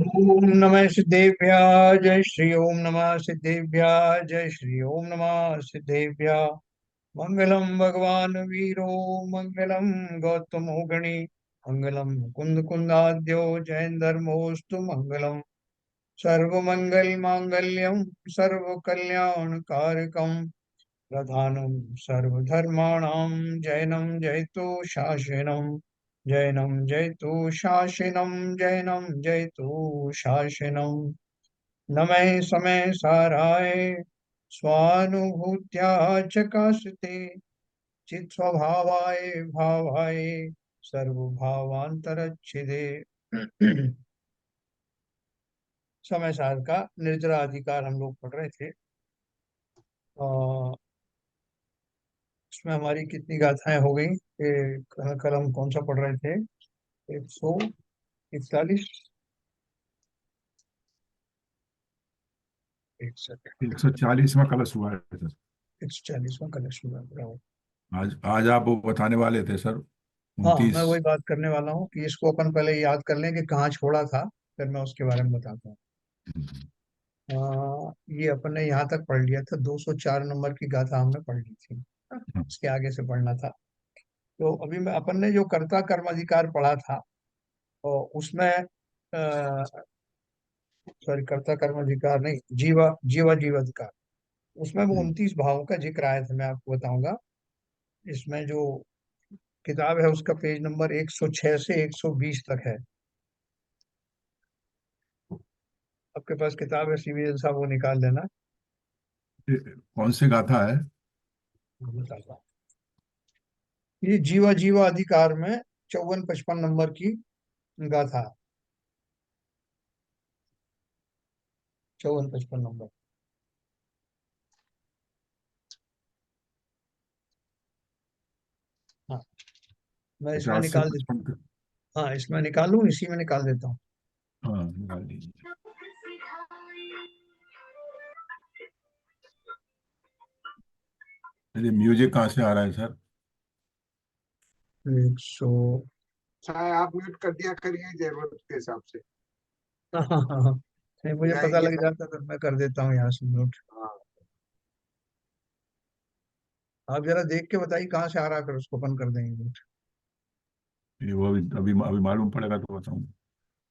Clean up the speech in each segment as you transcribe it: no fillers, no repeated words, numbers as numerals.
ओम नमः सिद्धेभ्यः जय श्री ओम नमः सिद्धेभ्यः जय श्री ओम नमः सिद्धेभ्यः। मंगलम भगवान वीरो मंगलम गौतमो गणि मंगलम कुंद कुंदाद्यो जैन धर्मोस्तु मंगलम सर्वमंगल मांगल्यम सर्व कल्याण कारकम प्रधानम सर्वधर्माणां जैनम जयतु शासनम जैनम जयतु शासनम जैनम जयतु शासनम। नमः समय साराय स्वानुभूत्या चकाशते चित स्वभावाय भावाय सर्वभावांतरच्छिदे। समय सार का निर्जरा अधिकार हम लोग पढ़ रहे थे। इसमें हमारी कितनी गाथाएं हो गई कि कल हम कौन सा पढ़ रहे थे? 141। एक सेकंड। 140वां कलश हुआ है सर। 140वां कलश हुआ, बराबर। आज आज आप वो बताने वाले थे सर। हाँ, मैं 29। वही बात करने वाला हूँ कि इसको अपन पहले याद कर लें कि कहाँ छोड़ा था, फिर मैं उसके बारे में बताता हूँ। ये अपन ने यहाँ तक पढ़ लिया था, 204 नंबर की गाथा हमने पढ़ ली थी। इसके आगे से पढ़ना था। तो अभी मैं अपन ने जो कर्ता कर्माधिकार पढ़ा था, और उसमें सॉरी, कर्ता कर्माधिकार नहीं, जीवा जीवा जीवाधिकार, उसमें वो 29 भावों का जिक्र आया था। मैं आपको बताऊंगा। इसमें जो किताब है उसका पेज नंबर 106 से 120 तक है। आपके पास किताब है सीवीएल साहब, वो निकाल देना। कौन सी गाथा है? मैं बताता हूँ। ये जीवा जीवा अधिकार में 54-55 नंबर की गाथा। 54-55 नंबर। हाँ, मैं इसमें 50 से निकाल देता 55 हूँ। हाँ, इसमें निकाल लूँ, इसी में निकाल देता हूँ। हाँ, निकाल लीजिए। अरे म्यूजिक कहाँ से आ रहा है सर? 100। अच्छा है, आप म्यूट कर दिया करिए जरूरत के हिसाब से। हाँ हाँ हाँ हाँ। नहीं, मुझे या पता ये लग जाता तो मैं कर देता हूँ यहाँ से म्यूट। हाँ, आप जरा देख के बताइए कहाँ से आ रहा है, फिर उसको बंद कर देंगे म्यूट। ये वो अभी अभी अभी मालूम पड़ेगा तो बताऊँ।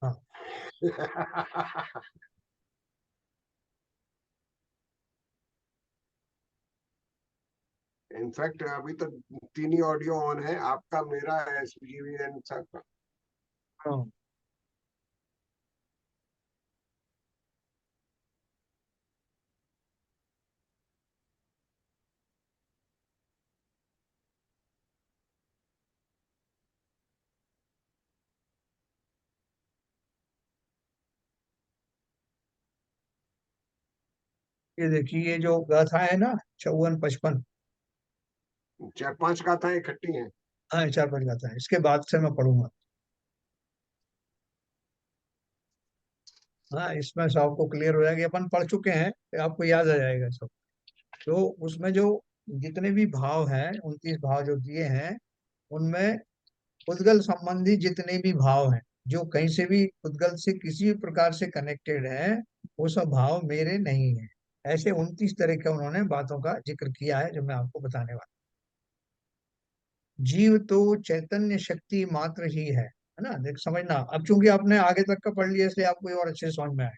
हाँ। इनफैक्ट अभी तो तीन ही ऑडियो ऑन है, आपका, मेरा, एसपीजीवी एंड सबका। हाँ, ये देखिए, ये जो गाथा है ना, 54-55। चार पांच गाथाएं इकट्ठी हैं। हाँ, ये 4-5 गाथा है, इसके बाद से मैं पढ़ूंगा। हाँ, इसमें से आपको क्लियर हो जाएगा, अपन पढ़ चुके हैं, फिर आपको याद आ जाएगा सब। तो उसमें जो जितने भी भाव हैं, 29 भाव जो दिए हैं, उनमें उद्गल संबंधी जितने भी भाव हैं, जो कहीं से भी उद्गल से किसी भी प्रकार से कनेक्टेड है, वो सब भाव मेरे नहीं है। ऐसे 29 तरह के उन्होंने बातों का जिक्र किया है, जो मैं आपको बताने वाला हूं। जीव तो चैतन्य शक्ति मात्र ही है ना? देख, समझना, अब चूंकि आपने आगे तक का पढ़ लिया इसलिए आपको ये और अच्छे से समझ में आए।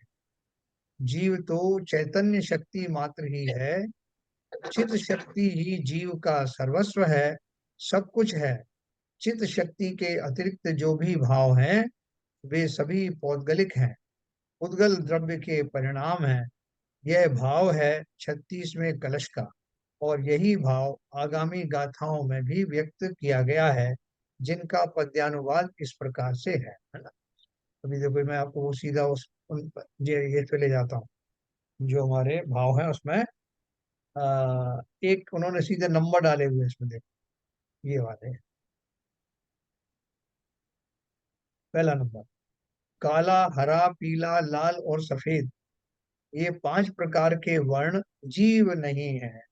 जीव तो चैतन्य शक्ति मात्र ही है, चित शक्ति ही जीव का सर्वस्व है। सब कुछ है। चित शक्ति के अतिरिक्त जो भी भाव हैं, वे सभी पौद्गलिक हैं, उद्गल द्रव्य के परिणाम हैं। यह भाव है 36वें कलश का, और यही भाव आगामी गाथाओं में भी व्यक्त किया गया है, जिनका पद्यानुवाद इस प्रकार से है ना? अभी देखो, मैं आपको वो सीधा ये पे ले जाता हूँ। जो हमारे भाव हैं उसमें एक उन्होंने सीधे नंबर डाले हुए हैं इसमें, देखो, ये वाले। पहला नंबर, काला, हरा, पीला, लाल और सफेद, ये 5 प्रकार के वर्ण जीव नहीं है,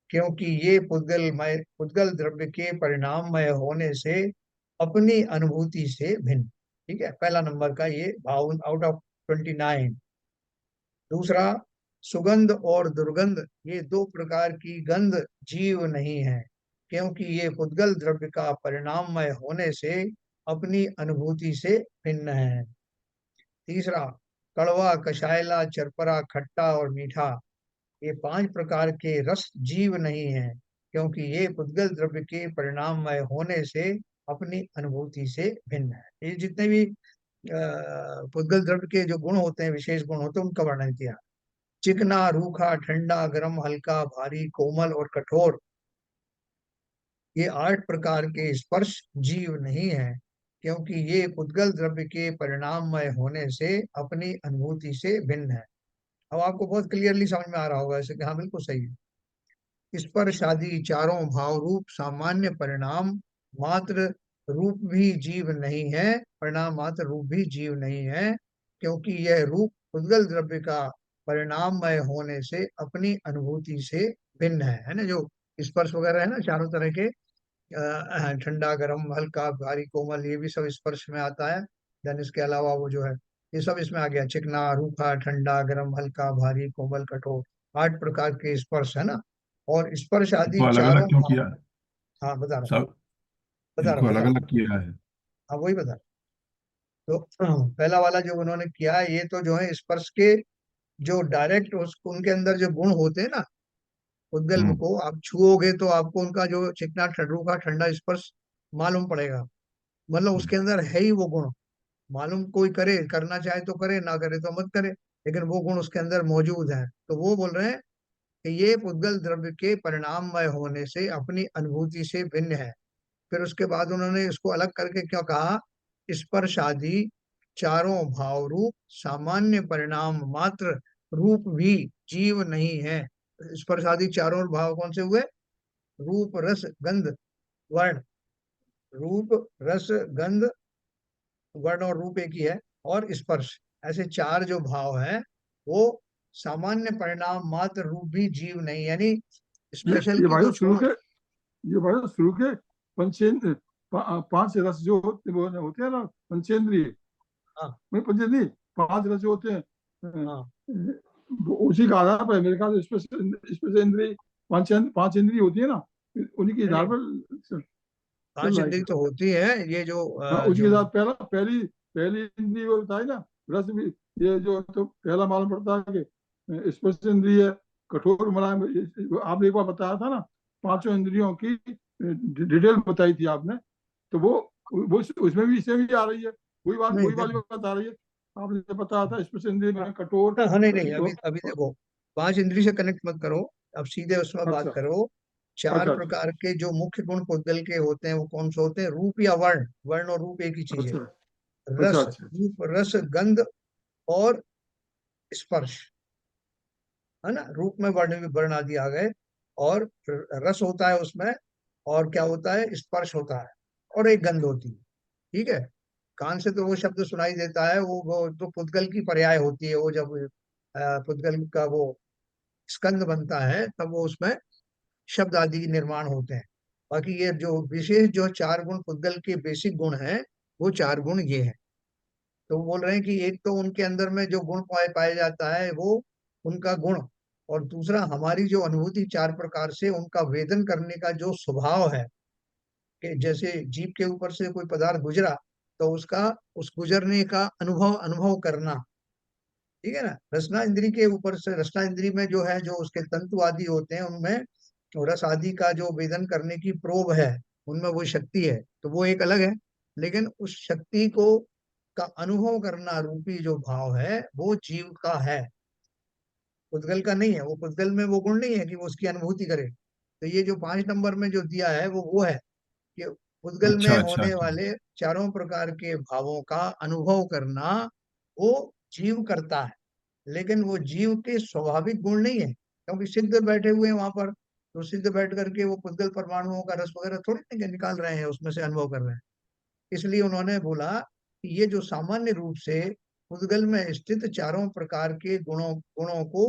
क्योंकि ये पुद्गल द्रव्य के परिणाममय होने से अपनी अनुभूति से भिन्न। ठीक है, पहला नंबर का ये भाव आउट ऑफ 29। दूसरा, सुगंध और दुर्गंध, ये दो प्रकार की गंध जीव नहीं है, क्योंकि ये पुद्गल द्रव्य का परिणाममय होने से अपनी अनुभूति से भिन्न है। तीसरा, कड़वा, कषायला, चरपरा, खट्टा और मीठा, ये पांच प्रकार के रस जीव नहीं है, क्योंकि ये पुद्गल द्रव्य के परिणाममय होने से अपनी अनुभूति से भिन्न है। ये जितने भी पुद्गल द्रव्य के जो गुण होते हैं, विशेष गुण होते हैं, उनका वर्णन किया। चिकना, रूखा, ठंडा, गर्म, हल्का, भारी, कोमल और कठोर, ये 8 प्रकार के स्पर्श जीव नहीं है, क्योंकि ये पुद्गल द्रव्य के परिणाममय होने से अपनी अनुभूति से भिन्न है। अब आपको बहुत क्लियरली समझ में आ रहा होगा ऐसे कि हाँ बिल्कुल सही है। स्पर्श आदि चारों भाव रूप सामान्य परिणाम मात्र रूप भी जीव नहीं है, परिणाम मात्र रूप भी जीव नहीं है, क्योंकि यह रूप पुद्गल द्रव्य का परिणाममय होने से अपनी अनुभूति से भिन्न है ना। जो स्पर्श वगैरह है ना, चारों तरह के, ठंडा, गर्म, हल्का, भारी, कोमल, ये भी सब स्पर्श में आता है। देन इसके अलावा वो जो है, ये सब इसमें आ गया। चिकना, रूखा, ठंडा, गर्म, हल्का, भारी, कोमल, कठोर, 8 प्रकार के स्पर्श है ना। और स्पर्श आदि इनको अलग चारों अलग क्यों भाव। किया? हाँ बता रहा हूँ, सब बता रहा इनको हूँ, बता अलग रहा अलग हूँ। किया है? हाँ वही बता रहा हूँ। तो पहला वाला जो उन्होंने किया, ये तो जो है स्पर्श के जो डायरेक्ट उनके अंदर जो गुण होते हैं ना, उद्गल हम्म। को आप छुओगे तो आपको उनका जो चिकना, रूखा, ठंडा स्पर्श मालूम पड़ेगा। मतलब हम्म। उसके अंदर है ही वो गुण मालूम। कोई करे, करना चाहे तो करे, ना करे तो मत करे, लेकिन वो गुण उसके अंदर मौजूद है। तो वो बोल रहे हैं कि ये पुद्गल द्रव्य के परिणाममय होने से अपनी अनुभूति से भिन्न है। फिर उसके बाद उन्होंने इसको अलग करके क्या कहा, स्पर्श आदि चारों भाव रूप सामान्य परिणाम मात्र रूप भी जीव नहीं है। स्पर्श आदि चारों भाव कौन से हुए? रूप, रस, गंध, वर्ण। रूप, रस, गंध, वर्ण और रूप एक ही है, और स्पर्श, ऐसे चार जो भाव है वो सामान्य परिणाम मात्र रूप भी जीव नहीं, यानी ये स्पेशल ये की भाई तो शुरू छोड़ो। के ये भाई शुरू के पंचेंद्र पांच रस जो वो होते हैं ना, पंचेंद्रिय हाँ में, पंचेंद्रिय पांच रस जो होते हैं, हाँ। वो उसी का आधार पर है मेरे ख्याल से। स्पेशल इंद्रिय पांच इंद्रिय होती है ना, उन्हीं के नहीं आधार नहीं, पर चल चल पांच रहा है इंद्रिय क्या? तो होती है, ये जो हाँ, उसके जो साथ पहली पहली इंद्रिय वो बताई ना, रस भी। ये जो तो पहला मालूम पड़ता है कि स्पर्श इंद्रिय कठोर मुलायम, आपने एक बार बताया था ना, पांचों इंद्रियों की डिटेल बताई थी आपने। तो वो उसमें भी सेम ही आ रही है, नहीं वही वाली देखो, बात आ रही है। आपने बताया था स्पर्श इंद्रिय हाँ में कठोर। हाँ, नहीं नहीं, अभी अभी अ, देखो, पांच इंद्रिय से कनेक्ट मत करो, अब सीधे उसमें बात अच्छा करो। चार अच्छा अच्छा प्रकार के जो मुख्य गुण पुद्गल के होते हैं वो कौन से होते हैं? रूप या वर्ण? वर्ण और रूप एक ही चीज है। अच्छा अच्छा रस, अच्छा रूप, रस, गंध और स्पर्श, है ना। रूप में वर्ण, वर्ण आदि आ गए, और फिर रस होता है उसमें, और क्या होता है? स्पर्श होता है, और एक गंध होती है। ठीक है। कान से तो वो शब्द सुनाई देता है, वो तो पुद्गल की पर्याय होती है। वो जब पुद्गल का वो स्कंद बनता है तब वो उसमें शब्द आदि के निर्माण होते हैं। बाकी ये जो विशेष जो चार गुण पुद्गल के बेसिक गुण हैं, वो चार गुण ये हैं। तो वो बोल रहे हैं कि एक तो उनके अंदर में जो गुण पाए पाया जाता है वो उनका गुण, और दूसरा हमारी जो अनुभूति चार प्रकार से उनका वेदन करने का जो स्वभाव है, कि जैसे जीभ के ऊपर से कोई पदार्थ गुजरा तो उसका, उस गुजरने का अनुभव अनुभव करना। ठीक है ना। रसना इंद्री के ऊपर से, रसना इंद्री में जो है, जो उसके तंतु आदि होते हैं उनमें रस आदि का जो वेदन करने की प्रोब है, उनमें वो शक्ति है, तो वो एक अलग है। लेकिन उस शक्ति को का अनुभव करना रूपी जो भाव है वो जीव का है, पुद्गल का नहीं है। वो पुद्गल में वो गुण नहीं है कि वो उसकी अनुभूति करे। तो ये जो 5 नंबर में जो दिया है वो है कि पुद्गल में अच्छा अच्छा होने अच्छा। वाले चारों प्रकार के भावों का अनुभव करना वो जीव करता है, लेकिन वो जीव के स्वाभाविक गुण नहीं है, क्योंकि सिद्ध बैठे हुए हैं वहां पर। तो सिद्ध बैठ करके वो पुद्गल परमाणुओं का रस वगैरह थोड़ी निकाल रहे हैं, उसमें से अनुभव कर रहे हैं। इसलिए उन्होंने बोला कि ये जो सामान्य रूप से पुद्गल में स्थित चारों प्रकार के गुणों गुणों को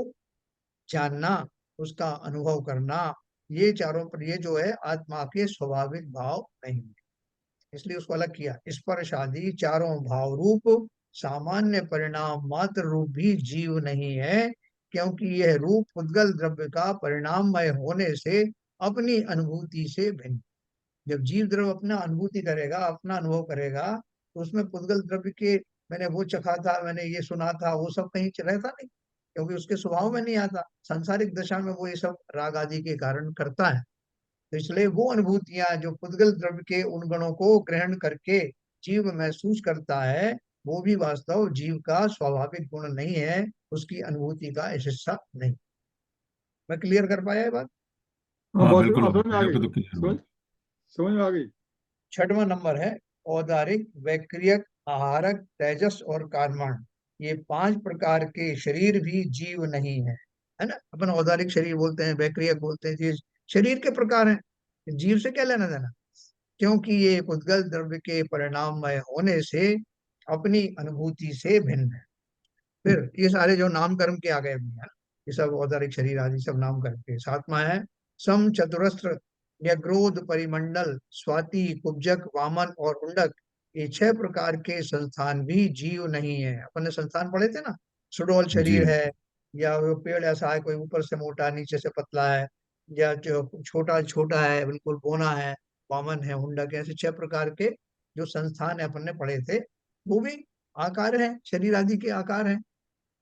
जानना, उसका अनुभव करना, ये चारों पर, ये जो है आत्मा के स्वाभाविक भाव नहीं है। इसलिए उसको अलग किया। स्पर्श आदि चारों भाव रूप सामान्य परिणाम मात्र रूप भी जीव नहीं है, क्योंकि यह रूप उद्गल द्रव्य का परिणाममय होने से अपनी अनुभूति से भिन्न। जब जीव द्रव्य अपना अनुभूति करेगा, अपना अनुभव करेगा, तो उसमें पुद्गल द्रव्य के मैंने वो चखा था, मैंने ये सुना था, वो सब कहीं रहता नहीं, क्योंकि उसके स्वभाव में नहीं आता। सांसारिक दशा में वो ये सब राग आदि के कारण करता है। तो इसलिए वो अनुभूतियां जो पुद्गल द्रव्य के उन गुणों को ग्रहण करके जीव महसूस करता है, वो भी वास्तव जीव का स्वाभाविक गुण नहीं है, उसकी अनुभूति का हिस्सा नहीं। मैं क्लियर कर पाया ये बात? हाँ, हाँ बात बिल्कुल, समझ में आ मेरे गई। को तो क्लियर समझ हुआ। समझ में आ गई। छठवां नंबर है औदारिक, वैक्रियक, आहारक, तेजस और कार्मण। ये 5 प्रकार के शरीर भी जीव नहीं है ना। अपन औदारिक शरीर बोलते हैं, वैक्रियक बोलते हैं, ये शरीर के प्रकार हैं, जीव से क्या लेना देना। क्योंकि ये उद्गल द्रव्य के परिणाममय होने से अपनी अनुभूति से भिन्न है। फिर ये सारे जो नामकर्म के आ गए भी है, ये सब औदारिक शरीर आदि सब नाम करके। सातवां है सम, चतुरस्र, न्यग्रोध, परिमंडल, स्वाति, कुब्जक, वामन और उंडक। ये 6 प्रकार के संस्थान भी जीव नहीं है। अपन ने संस्थान पढ़े थे ना, सुडौल जी। शरीर है, या वो पेड़ ऐसा है, कोई ऊपर से मोटा नीचे से पतला है, या जो छोटा छोटा है बिल्कुल बोना है, वामन है, उंडक है। ऐसे 6 प्रकार के जो संस्थान है अपन ने पढ़े थे, वो भी आकार है, शरीर आदि के आकार है।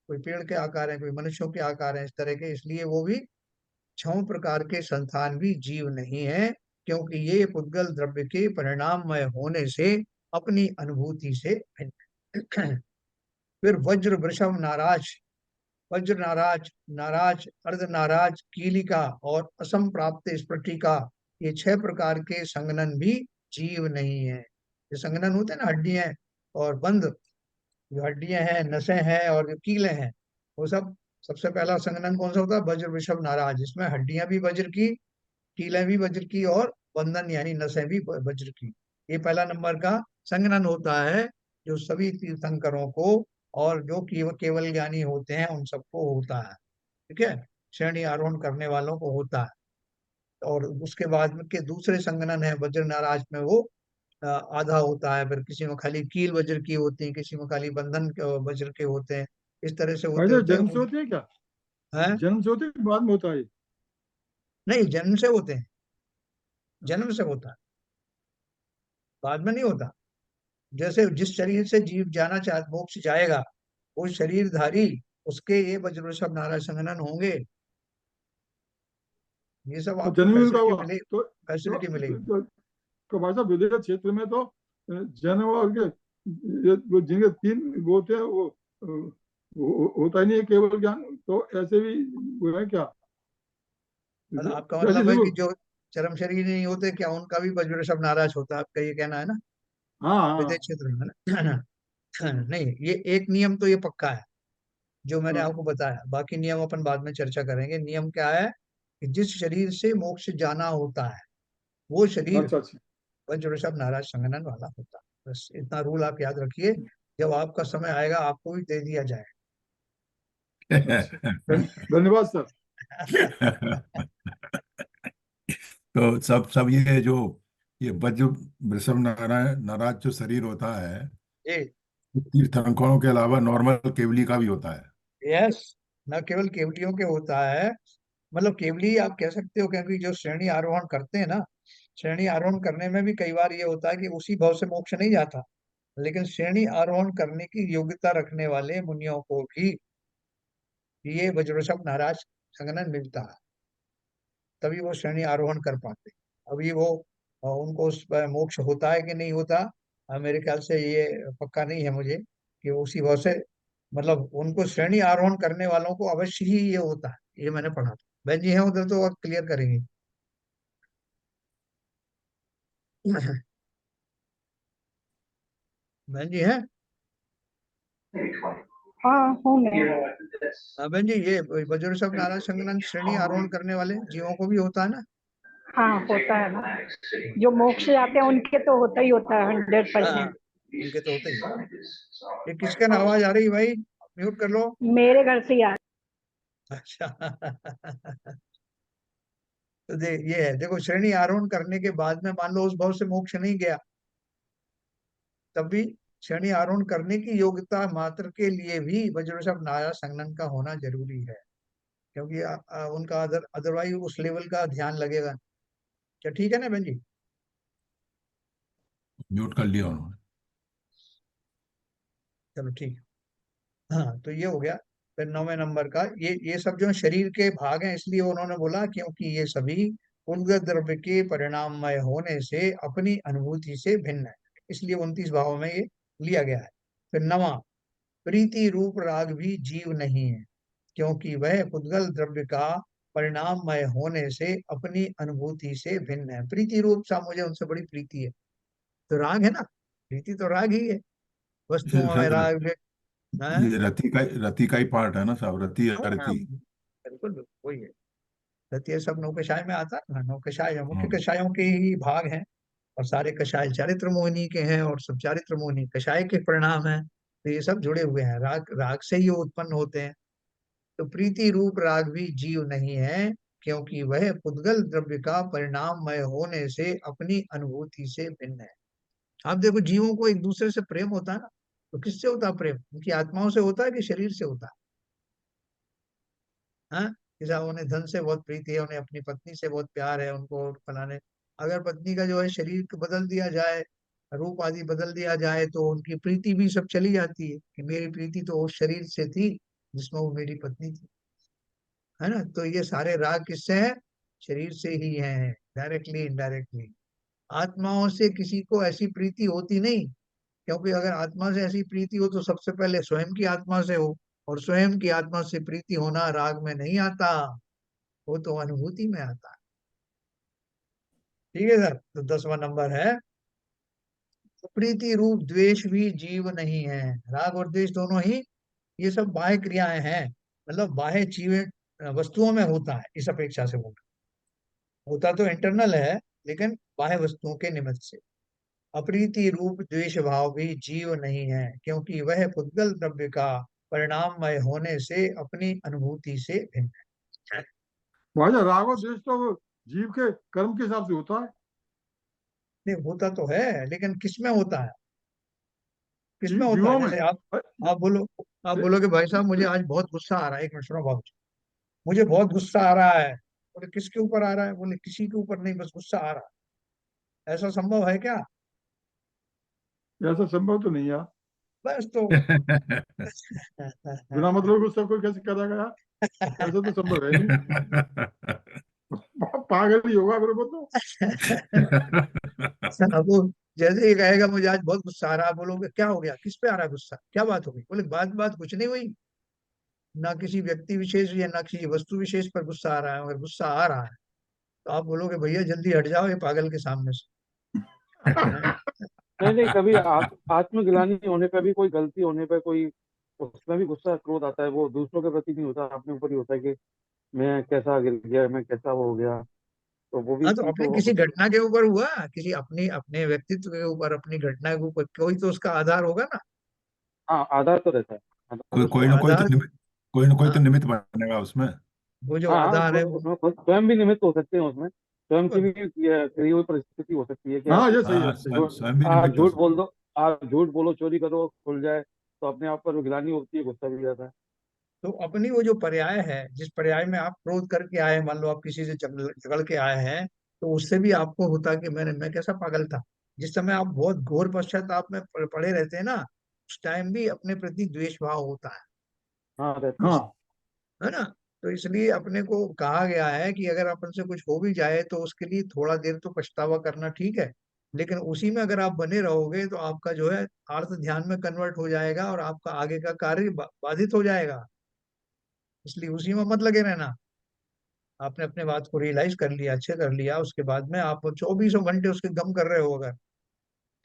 कोई पेड़ के आकार है, कोई मनुष्यों के आकार है, इस तरह के। इसलिए वो भी 6 प्रकार के संस्थान भी जीव नहीं है, क्योंकि ये पुद्गल द्रव्य के परिणाममय होने से अपनी अनुभूति से भिन्न है। फिर वज्र, वृषभ, नाराज, वज्र, नाराज, नाराज, अर्ध नाराज, कीलिका और असम प्राप्त स्फटिका, ये 6 प्रकार के संगनन भी जीव नहीं है। ये संगनन होते हैं ना, हड्डियां और बंध, जो हड्डियां हैं, नसें हैं और जो कीले हैं, वो सब। सबसे पहला संघनन कौन सा होता है? वज्र, वृषभ, नाराज। इसमें हड्डियां भी वज्र की, कीलें भी वज्र की और बंधन यानी नसें भी वज्र की। ये पहला नंबर का संघनन होता है, जो सभी तीर्थंकरों को और जो केवल ज्ञानी होते हैं उन सबको होता है। ठीक है, श्रेणी आरोहण करने वालों को होता है। और उसके बाद में के दूसरे संघनन है वज्र नाराज में, वो आधा होता है। फिर किसी में खाली कील वज्र की होती है, किसी में खाली बंधन वज्र के होते हैं। इस तरह से भाई होते साहब, होते जन्म से होते हैं क्या? हैं। जन्म से होते हैं कि बाद में होता है ये? नहीं, जन्म से होते हैं, जन्म से होता है, बाद में नहीं होता। जैसे जिस शरीर से जीव जाना चाह मोक्ष जाएगा, वो शरीरधारी, उसके ये वज्र वृषभ नाराज संघनन होंगे। ये सब और आपको जन्म ही उनका फैसिलिटी हुआ मिले, तो, फैसिलिटी मिलेगी। तो भाई साहब, विदेश क्षेत्र में तो जन्म और के वो जिनके 3 गोते हैं वो होता ही नहीं है केवल ज्ञान। तो ऐसे भी वो है क्या? मतलब आपका वैसे मतलब है देखो। कि जो चरम शरीर नहीं होते, क्या उनका भी वज्र वृषभ नाराज होता है? आपका ये कहना है ना, हाँ, विदेश हाँ, क्षेत्र में ना। नहीं, ये एक नियम तो ये पक्का है जो मैंने हाँ। आपको बताया। बाकी नियम अपन बाद में चर्चा करेंगे। नियम क्या है कि जिस शरीर से मोक्ष जाना होता है, वो शरीर अच्छा, अच्छा। वज्र वृषभ नाराज संघनन वाला होता है। बस इतना रूल आप याद रखिए, जब आपका समय आएगा आपको भी दे दिया अच्छा, धन्यवाद सर। जाएगा। तो सब ये वज्र वृषभ नारायण नाराज जो शरीर होता है, जी, तीर्थंकरों के अलावा नॉर्मल केवली का भी होता है। यस। न केवल केवलियों के होता है, मतलब केवली आप कह सकते हो, क्योंकि जो श्रेणी आरोहण करते हैं ना, श्रेणी आरोहण करने में भी कई बार ये होता है कि उसी भाव से मोक्ष नहीं जाता, लेकिन श्रेणी आरोहण करने की योग्यता रखने वाले मुनियों को भी ये वज्रवृषभ नाराज संघनन मिलता है, तभी वो श्रेणी आरोहण कर पाते हैं। अभी वो उनको उस पर मोक्ष होता है कि नहीं होता, मेरे ख्याल से ये पक्का नहीं है मुझे कि उसी भाव से, मतलब उनको श्रेणी आरोहण करने वालों को अवश्य ही ये होता है, ये मैंने पढ़ा था। बहन जी हैं उधर तो और क्लियर करेंगे। बहन जी हैं? हाँ हूँ मैं। बहन जी, ये वज्रवृषभ नाराज संघनन श्रेणी आरोहण करने वाले जीवों को भी होता है ना? हाँ होता है ना, जो मोक्ष जाते हैं उनके तो होता ही होता है हाँ, 100%। उनके तो होते ही। ये किसका ना आवाज आ रही भाई? म्यूट कर लो। मेरे घर से यार। अच्छा। तो ये है, देखो, श्रेणी आरोहण करने के बाद में मान लो उस भाव से मोक्ष नहीं गया, तब भी शनि आरोहण करने की योग्यता मात्र के लिए भी वज्रवृषभ नारा संघनन का होना जरूरी है, क्योंकि उनका अदरवाइज उस लेवल का ध्यान लगेगा। क्या ठीक है ना बहन जी? म्यूट कर लिया उन्होंने। चलो ठीक है। हाँ, तो ये हो गया। फिर 9वें नंबर का, ये सब जो शरीर के भाग हैं, इसलिए उन्होंने बोला क्योंकि ये सभी उद्गत द्रव्य के परिणाममय होने से अपनी अनुभूति से भिन्न है, इसलिए 29 भावों में ये लिया गया है। फिर 9वां, प्रीति रूप राग भी जीव नहीं है, क्योंकि वह पुद्गल द्रव्य का परिणाममय होने से अपनी अनुभूति से भिन्न है। प्रीति रूप सा मुझे उनसे बड़ी प्रीति है, तो राग है ना, प्रीति तो राग ही है, वस्तुओं में शायद राग है। ये रति का ही पार्ट है ना साहब, रति या हाँ, रति। बिल्कुल बिल्कुल वही है। तृतीय सब नौ कषाय में आता है ना, नौ कषाय मुख्य हाँ। कषायों के ही भाग हैं, और सारे कषाय चारित्र मोहिनी के हैं, और सब चारित्र मोहिनी कषाय के परिणाम हैं, तो ये सब जुड़े हुए हैं, राग राग से ही उत्पन्न होते हैं। तो प्रीति रूप राग भी जीव नहीं है, क्योंकि वह पुद्गल द्रव्य का परिणाममय होने से अपनी अनुभूति से भिन्न है। आप देखो, जीवों को एक दूसरे से प्रेम होता है ना, तो किससे होता है प्रेम? उनकी आत्माओं से होता है कि शरीर से होता है? हाँ, जैसा उन्हें धन से बहुत प्रीति है, उन्हें अपनी पत्नी से बहुत प्यार है, उनको फलाने, अगर पत्नी का जो है शरीर को बदल दिया जाए, रूप आदि बदल दिया जाए, तो उनकी प्रीति भी सब चली जाती है कि मेरी प्रीति तो उस शरीर से थी जिसमें वो मेरी पत्नी थी, है ना? तो ये सारे राग किससे हैं? शरीर से ही हैं, डायरेक्टली इनडायरेक्टली। आत्माओं से किसी को ऐसी प्रीति होती नहीं, क्योंकि अगर आत्मा से ऐसी प्रीति हो तो सबसे पहले स्वयं की आत्मा से हो, और स्वयं की आत्मा से प्रीति होना राग में नहीं आता, वो तो अनुभूति में आता है। ठीक है सर, तो 10वां नंबर है, प्रीति रूप द्वेष भी जीव नहीं है। राग और द्वेष दोनों ही, ये सब बाह्य क्रियाएं हैं, मतलब बाह्य चीजें वस्तुओं में होता है, इस अपेक्षा से होता होता तो इंटरनल है, लेकिन बाह्य वस्तुओं के निमित्त से। अप्रीति रूप द्वेष भाव भी जीव नहीं है, क्योंकि वह पुद्गल द्रव्य का परिणाममय होने से अपनी अनुभूति से भिन्न है। भाई राग और द्वेष तो जीव के कर्म के हिसाब से होता है। नहीं, होता तो है, लेकिन किसमें होता है? किसमें होता है? जीवों में। जैसे आप बोलो, आप बोलो कि भाई साहब मुझे आज बहुत गुस्सा आ रहा है, एक मिनट सुनो बाबू, मुझे बहुत गुस्सा आ रहा है। बोले किसके ऊपर आ रहा है? बोले किसी के ऊपर नहीं, बस गुस्सा आ रहा है। ऐसा संभव है क्या? ऐसा संभव तो नहीं यार, बस तो बिना मतलब गुस्सा कोई कैसे करेगा यार, ऐसा तो संभव है नहीं। पागल ही होगा मेरे को तो। अब वो जैसे ही कहेगा मुझे आज बहुत गुस्सा आ रहा है, बोलोगे क्या हो गया, किस पे आ रहा है गुस्सा, क्या बात हो गई? बोले बात बात कुछ नहीं हुई, ना किसी व्यक्ति विशेष या ना किसी वस्तु विशेष पर गुस्सा आ रहा है। अगर गुस्सा आ रहा है तो आप बोलोगे भैया जल्दी हट जाओ ये पागल के सामने से, हैं? नहीं नहीं, कभी आत्मग्लानि होने पर भी, कोई गलती होने पर, कोई उसमें भी गुस्सा क्रोध आता है, वो दूसरों के प्रति नहीं होता, अपने ऊपर ही होता है कि मैं कैसा गिर गया, मैं कैसा वो हो गया, तो वो भी हाँ, तो चीज अपने तो किसी होती है। घटना के ऊपर हुआ, किसी अपनी अपने व्यक्तित्व के ऊपर, अपनी घटना के ऊपर, कोई तो उसका आधार होगा ना। हाँ, आधार तो रहता है, आधार कोई तो तो कोई रहता ना है। कोई तो आधार, निमित्त, कोई ना कोई तो हाँ, निमित्त बनेगा उसमें। वो जो हाँ हाँ, आधार है वो, उसमें स्वयं भी निमित्त हो सकते हैं, उसमें स्वयं की भी करी हुई परिस्थिति हो सकती है कि हाँ आप ये सही है, हाँ, सही है। स्वयं भी आप निमित्त हो झूठ सकता बोल दो, आप झूठ बोलो, चोरी करो, खुल जाए, तो अपने आप पर गिलानी होती है, गुस्सा भी आता है। तो अपनी वो जो पर्याय है, जिस पर्याय में आप क्रोध करके आए, मान लो आप किसी से झगड़ के आए हैं, तो उससे भी आपको होता कि मैं कैसा पागल था। जिस समय आप बहुत घोर पश्चाताप में पड़े रहते हैं ना, उस टाइम भी अपने प्रति द्वेष भाव होता हाँ, रहता है। हाँ है ना? तो इसलिए अपने को कहा गया है कि अगर अपन से कुछ हो भी जाए तो उसके लिए थोड़ा देर तो पछतावा करना ठीक है, लेकिन उसी में अगर आप बने रहोगे तो आपका जो है आर्थ ध्यान में कन्वर्ट हो जाएगा, और आपका आगे का कार्य बाधित हो जाएगा। इसलिए उसी में मत लगे रहना। आपने अपने बात को रियलाइज कर लिया, अच्छे कर लिया, उसके बाद में आप 24 घंटे उसके गम कर रहे हो अगर,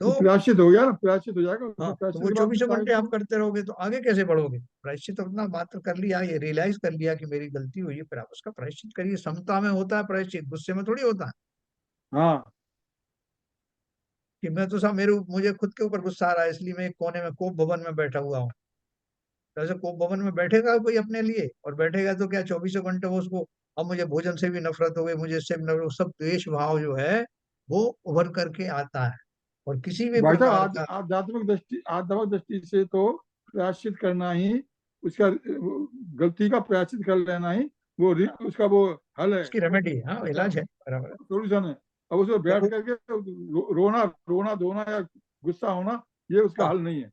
वो तो प्रायश्चित हो गया ना, प्रायश्चित हो जाएगा, हाँ, उसमें तो प्रायश्चित वो के बाद चौबीसों फिर आगे घंटे आप करो। करते रहोगे तो आगे कैसे बढ़ोगे? प्रायश्चित अपना मात्र कर लिया, ये रियलाइज कर लिया कि मेरी गलती हुई है, फिर आप उसका प्रायश्चित करिए। समता में होता है प्रायश्चित, गुस्से में थोड़ी होता है हाँ कि मैं तो साहब मुझे खुद के ऊपर गुस्सा आ रहा है इसलिए मैं एक कोने में कोप भवन में बैठा हुआ हूँ। तो ऐसे कोप भवन में बैठेगा कोई अपने लिए? और बैठेगा तो क्या 24 घंटे वो उसको, अब मुझे भोजन से भी नफरत हो गई, मुझे इससे भी नफरत, वो सब द्वेष भाव जो है वो उभर करके आता है। और किसी भी भाई प्रकार साहब का। आध्यात्मिक दृष्टि से तो प्रायश्चित करना ही उसका, गलती का प्रायश्चित कर लेना ही उसका वो हल है, उसकी रेमेडी, हाँ, उसका इलाज है, बराबर है। सोल्यूशन है। अब उसमें बैठ तो करके रोना रोना धोना या गुस्सा होना, ये उसका हाँ, हल नहीं है।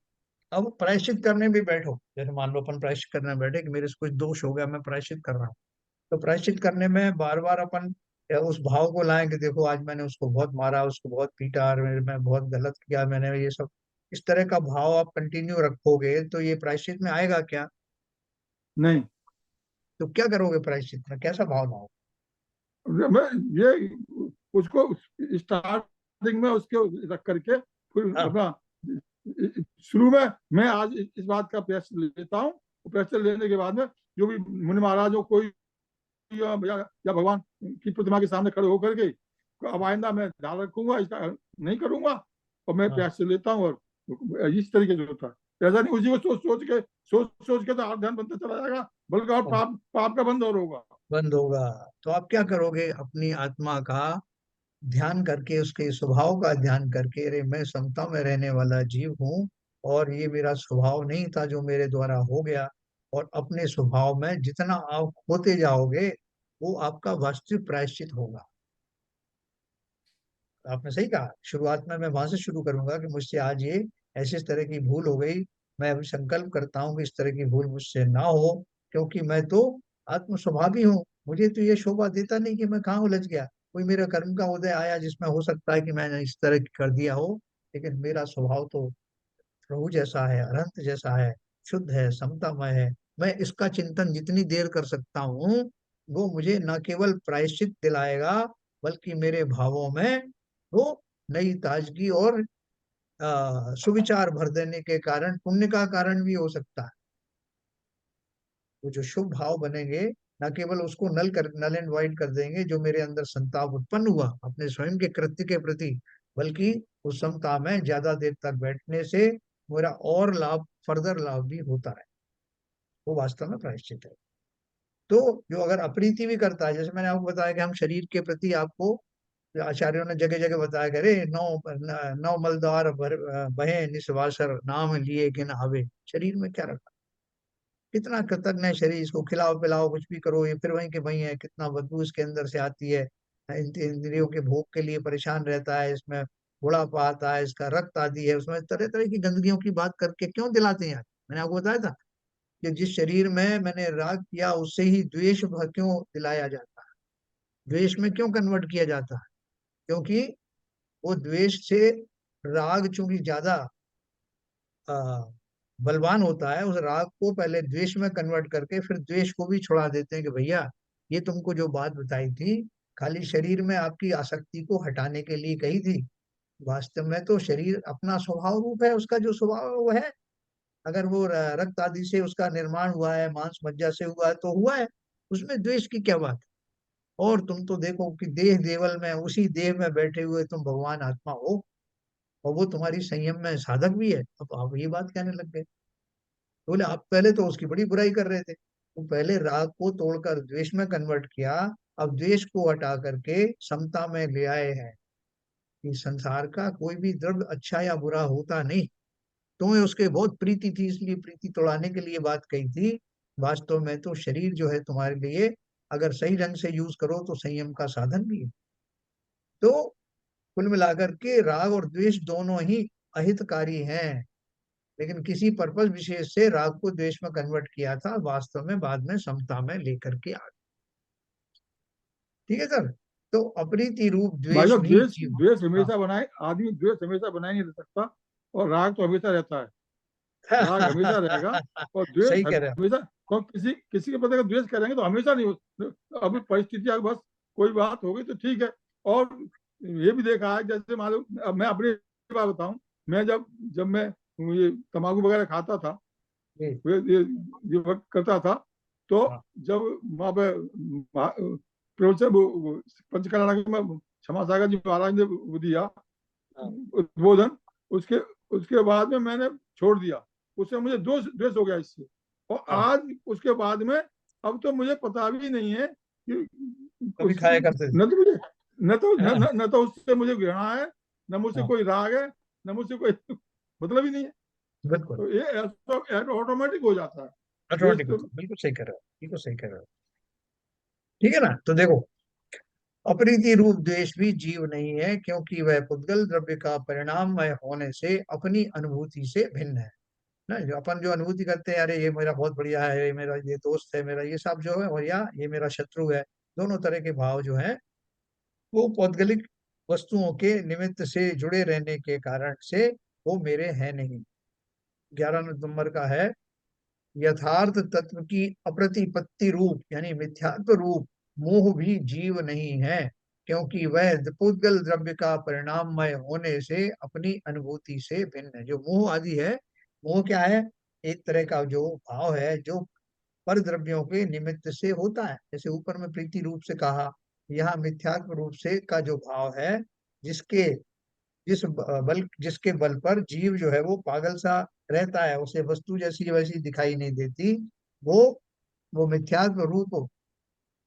अब प्रायश्चित करने भी बैठो, जैसे मान लो अपन प्रायश्चित करने बैठे कि मेरे से कुछ दोष हो गया, मैं प्रायश्चित कर रहा हूँ। तो प्रायश्चित करने में बार बार अपन उस भाव को लाएं कि देखो आज मैंने उसको बहुत मारा, उसको बहुत पीटा, और मैं बहुत गलत किया, मैंने ये सब, इस तरह का भाव आप कंटिन्यू रखोगे तो ये प्रायश्चित में आएगा क्या? नहीं, तो क्या करोगे प्रायश्चित में, कैसा भाव लाओ? मैं ये उसको स्टार्टिंग में उसके रख करके फिर हाँ, अपना शुरू में मैं आज इस बात का प्रयास लेता हूँ। प्रयास लेने के बाद में जो भी मुनि महाराज हो, कोई या भगवान की प्रतिमा के सामने खड़े होकर के, अब आइंदा मैं ध्यान रखूंगा, इसका नहीं करूंगा, और मैं हाँ, प्रयास लेता हूँ। और इस तरीके से होता है, ऐसा नहीं उसी को सोच के तो आप ध्यान बनता चला जाएगा, बल्कि और हाँ, पाप पाप का बंद और होगा। बंद होगा। तो आप क्या करोगे, अपनी आत्मा का ध्यान करके, उसके स्वभाव का ध्यान करके, अरे मैं समता में रहने वाला जीव हूँ, और ये मेरा स्वभाव नहीं था जो मेरे द्वारा हो गया। और अपने स्वभाव में जितना आप होते जाओगे, वो आपका वास्तविक प्रायश्चित होगा। आपने सही कहा, शुरुआत में मैं वहां से शुरू करूंगा कि मुझसे आज ये ऐसी इस तरह की भूल हो गई। मैं अभी संकल्प करता हूँ कि इस तरह की भूल मुझसे ना हो, क्योंकि मैं तो आत्म स्वभावी हूँ। मुझे तो ये शोभा देता नहीं कि मैं कहाँ उलझ गया। कोई मेरा कर्म का उदय आया जिसमें हो सकता है कि मैंने इस तरह की कर दिया हो, लेकिन मेरा स्वभाव तो प्रभु जैसा है, अनंत जैसा है, शुद्ध है, समतामय है। मैं इसका चिंतन जितनी देर कर सकता हूँ, वो मुझे न केवल प्रायश्चित दिलाएगा, बल्कि मेरे भावों में वो नई ताजगी और सुविचार भर देने के कारण पुण्य का कारण भी हो सकता है। वो जो शुभ भाव बनेंगे, न केवल उसको नल एंड वाइड कर देंगे जो मेरे अंदर संताप उत्पन्न हुआ अपने स्वयं के कृत्य के प्रति, बल्कि उस समता में ज्यादा देर तक बैठने से मेरा और लाभ, फर्दर लाभ भी होता है। वो वास्तव में प्रायश्चित है। तो जो अगर अप्रीति भी करता है, जैसे मैंने आपको बताया कि हम शरीर के प्रति, आपको आचार्यों ने जगह जगह बताया कि अरे नौ नौ मलदार बहे निस्वासर नाम लिए कि न आवे। शरीर में क्या रखा, कितना कृतज्ञ है शरीर, इसको खिलाओ पिलाओ कुछ भी करो, ये फिर वहीं के वहीं है, कितना बदबू इसके अंदर से आती है। इंद्रियों के भोग के लिए परेशान रहता है, इसमें बुढ़ापा आता है, इसका रक्त आदि है, उसमें तरह तरह की गंदगियों की बात करके क्यों दिलाते हैं यार? मैंने आपको बताया था कि जिस शरीर में मैंने राग किया, उससे ही द्वेष क्यों दिलाया जाता है, द्वेष में क्यों कन्वर्ट किया जाता है? क्योंकि वो द्वेष से राग चूंकि ज्यादा आ, बलवान होता है, उस राग को पहले द्वेष में कन्वर्ट करके फिर द्वेष को भी छुड़ा देते हैं कि भैया ये तुमको जो बात बताई थी, खाली शरीर में आपकी आसक्ति को हटाने के लिए कही थी। वास्तव में तो शरीर अपना स्वभाव रूप है, उसका जो स्वभाव वो है। अगर वो रक्त आदि से उसका निर्माण हुआ है, मांस मज्जा से हुआ है तो हुआ है, उसमें द्वेष की क्या बात है? और तुम तो देखो कि देह देवल में, उसी देह में बैठे हुए तुम भगवान आत्मा हो, और वो तुम्हारी संयम में साधक भी है। अब आप ये बात कहने लग गए। बोले आप पहले तो उसकी बड़ी बुराई कर रहे थे, तो पहले राग को तोड़कर द्वेष में कन्वर्ट किया, अब द्वेष को हटा करके समता में ले आए हैं कि संसार का कोई भी द्रव्य अच्छा या बुरा होता नहीं। तुम्हें उसके बहुत प्रीति थी, इसलिए प्रीति तोड़ाने के लिए बात कही थी। वास्तव में तो शरीर जो है तुम्हारे लिए, अगर सही ढंग से यूज करो तो संयम का साधन भी है। तो कुल मिलाकर के राग और द्वेष दोनों ही अहितकारी हैं, लेकिन किसी पर्पस विशेष से राग को द्वेष में कन्वर्ट किया था, वास्तव में बाद में समता में लेकर के आ गए। ठीक है सर। तो अप्रीति रूप भाई द्वेष साहब, भी द्वेष जीव। द्वेष हाँ। हमेशा बनाए, आदमी द्वेष हमेशा बनाए नहीं रह सकता, और राग तो हमेशा रहता है। राग हमेशा रहेगा, और द्वेष सही कह रहे हैं। हमेशा, तो किसी किसी के प्रति अगर द्वेष करेंगे तो हमेशा नहीं हो। अभी परिस्थिति अगर बस कोई बात हो गई तो ठीक है। और ये भी देखा है, जैसे मान लो, अब मैं अपनी बात बताऊं, मैं जब जब मैं ये तंबाकू वगैरह खाता था, जी। ये वक्त करता था, तो हाँ, जब वहां पे प्रोफेसर पंचकर्णा में क्षमा सागर जी महाराज ने वो दिया हाँ, उद्बोधन, उसके उसके बाद में मैंने छोड़ दिया। उससे मुझे द्वेष द्वेष हो गया इससे, और हाँ। आज उसके बाद में अब तो मुझे पता भी नहीं है कि कभी उस खाया करते थे। न तो मुझे न तो हाँ, न, न, न तो उससे मुझे घृणा है, न मुझसे हाँ, कोई राग है, ना मुझसे कोई मतलब ही नहीं है। बिल्कुल तो ये ऑटोमेटिक हो जाता है। द्वेष ऑटोमेटिक तो होता है, बिल्कुल सही कर रहे हो, बिल्कुल सही कर रहे हो। ठीक है ना। तो देखो, अप्रीति रूप द्वेष भी जीव नहीं है, क्योंकि वह पुद्गल द्रव्य का परिणाममय होने से अपनी अनुभूति से भिन्न है। ना, जो अपन जो अनुभूति करते हैं, अरे ये मेरा बहुत बढ़िया है, ये मेरा ये दोस्त है, मेरा ये सब जो है, और या ये मेरा शत्रु है, दोनों तरह के भाव जो है वो पौद्गलिक वस्तुओं के निमित्त से जुड़े रहने के कारण से वो मेरे हैं नहीं। 11 नंबर का है, यथार्थ तत्व की अप्रतिपत्ति रूप यानी मिथ्यात्व रूप मोह भी जीव नहीं है, क्योंकि वह पुद्गल द्रव्य का परिणाममय होने से अपनी अनुभूति से भिन्न है। जो मोह आदि है, मोह क्या है? एक तरह का जो भाव है जो पर द्रव्यों के निमित्त से होता है। जैसे ऊपर में प्रीति रूप से कहा, यहाँ मिथ्यात्व रूप से का जो भाव है, जिसके जिसके बल पर जीव जो है वो पागल सा रहता है, उसे वस्तु जैसी वैसी दिखाई नहीं देती, वो वो मिथ्यात्व रूप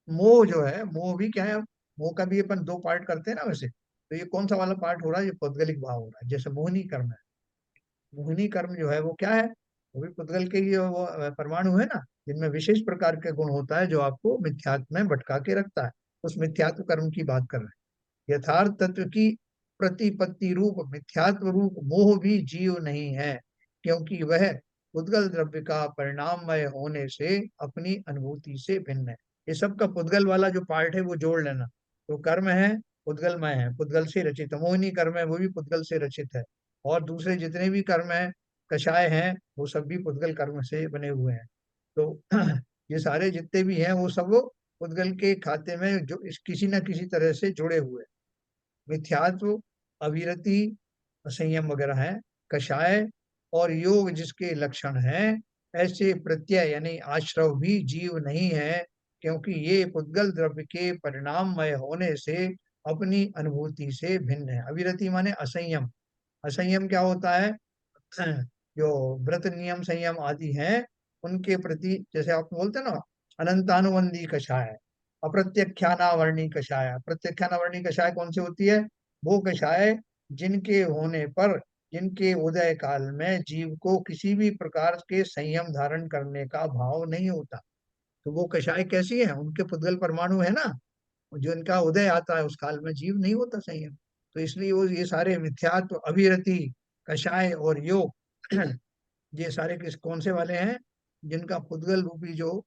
मोह जो है, मोह भी क्या है? मोह का भी अपन दो पार्ट करते हैं ना वैसे। तो ये कौन सा वाला पार्ट हो रहा है? ये पौद्गलिक भाव हो रहा है। जैसे मोहिनी कर्म है, मोहिनी कर्म जो है वो क्या है? वो भी पुद्गल के ही वो परमाणु है ना, जिनमें विशेष प्रकार के गुण होता है जो आपको मिथ्यात्व में भटका के रखता है। उस मिथ्यात्व कर्म की बात कर रहे हैं। यथार्थ तत्व की प्रतिपत्ति रूप मिथ्यात्व रूप मोह भी जीव नहीं है, क्योंकि वह पुद्गल द्रव्य का परिणाममय होने से अपनी अनुभूति से भिन्न है। ये सब का पुद्गल वाला जो पार्ट है वो जोड़ लेना। तो कर्म है पुद्गलमय है, पुद्गल से रचित। मोहिनी कर्म है वो भी पुद्गल से रचित है। और दूसरे जितने भी कर्म है, कषाय हैं, वो सब भी पुद्गल कर्म से बने हुए हैं। तो ये सारे जितने भी हैं वो सब पुद्गल के खाते में जो किसी न किसी तरह से जुड़े हुए हैं। मिथ्यात्व, अविरति, संयम वगैरह है। कषाय और योग जिसके लक्षण हैं, ऐसे प्रत्यय यानी आश्रव भी जीव नहीं है, क्योंकि ये पुद्गल द्रव्य के परिणाममय होने से अपनी अनुभूति से भिन्न है। अविरति माने असंयम। असंयम क्या होता है? जो व्रत नियम संयम आदि हैं, उनके प्रति, जैसे आप बोलते हैं ना, अनंतानुबंधी कषाय, अप्रत्यक्षानावर्णी कषाय। प्रत्यक्षानावर्णी कषाय कौन सी होती है? वो कषाय जिनके होने पर, जिनके उदय काल में जीव को किसी भी प्रकार के संयम धारण करने का भाव नहीं होता। तो वो कषाय कैसी है? उनके पुद्गल परमाणु है ना, जो इनका उदय आता है उस काल में जीव नहीं होता संयम। तो इसलिए वो ये सारे मिथ्यात्व, अभिरति, कषाय और योग ये सारे किस कौन से वाले हैं? जिनका पुद्गल रूपी जो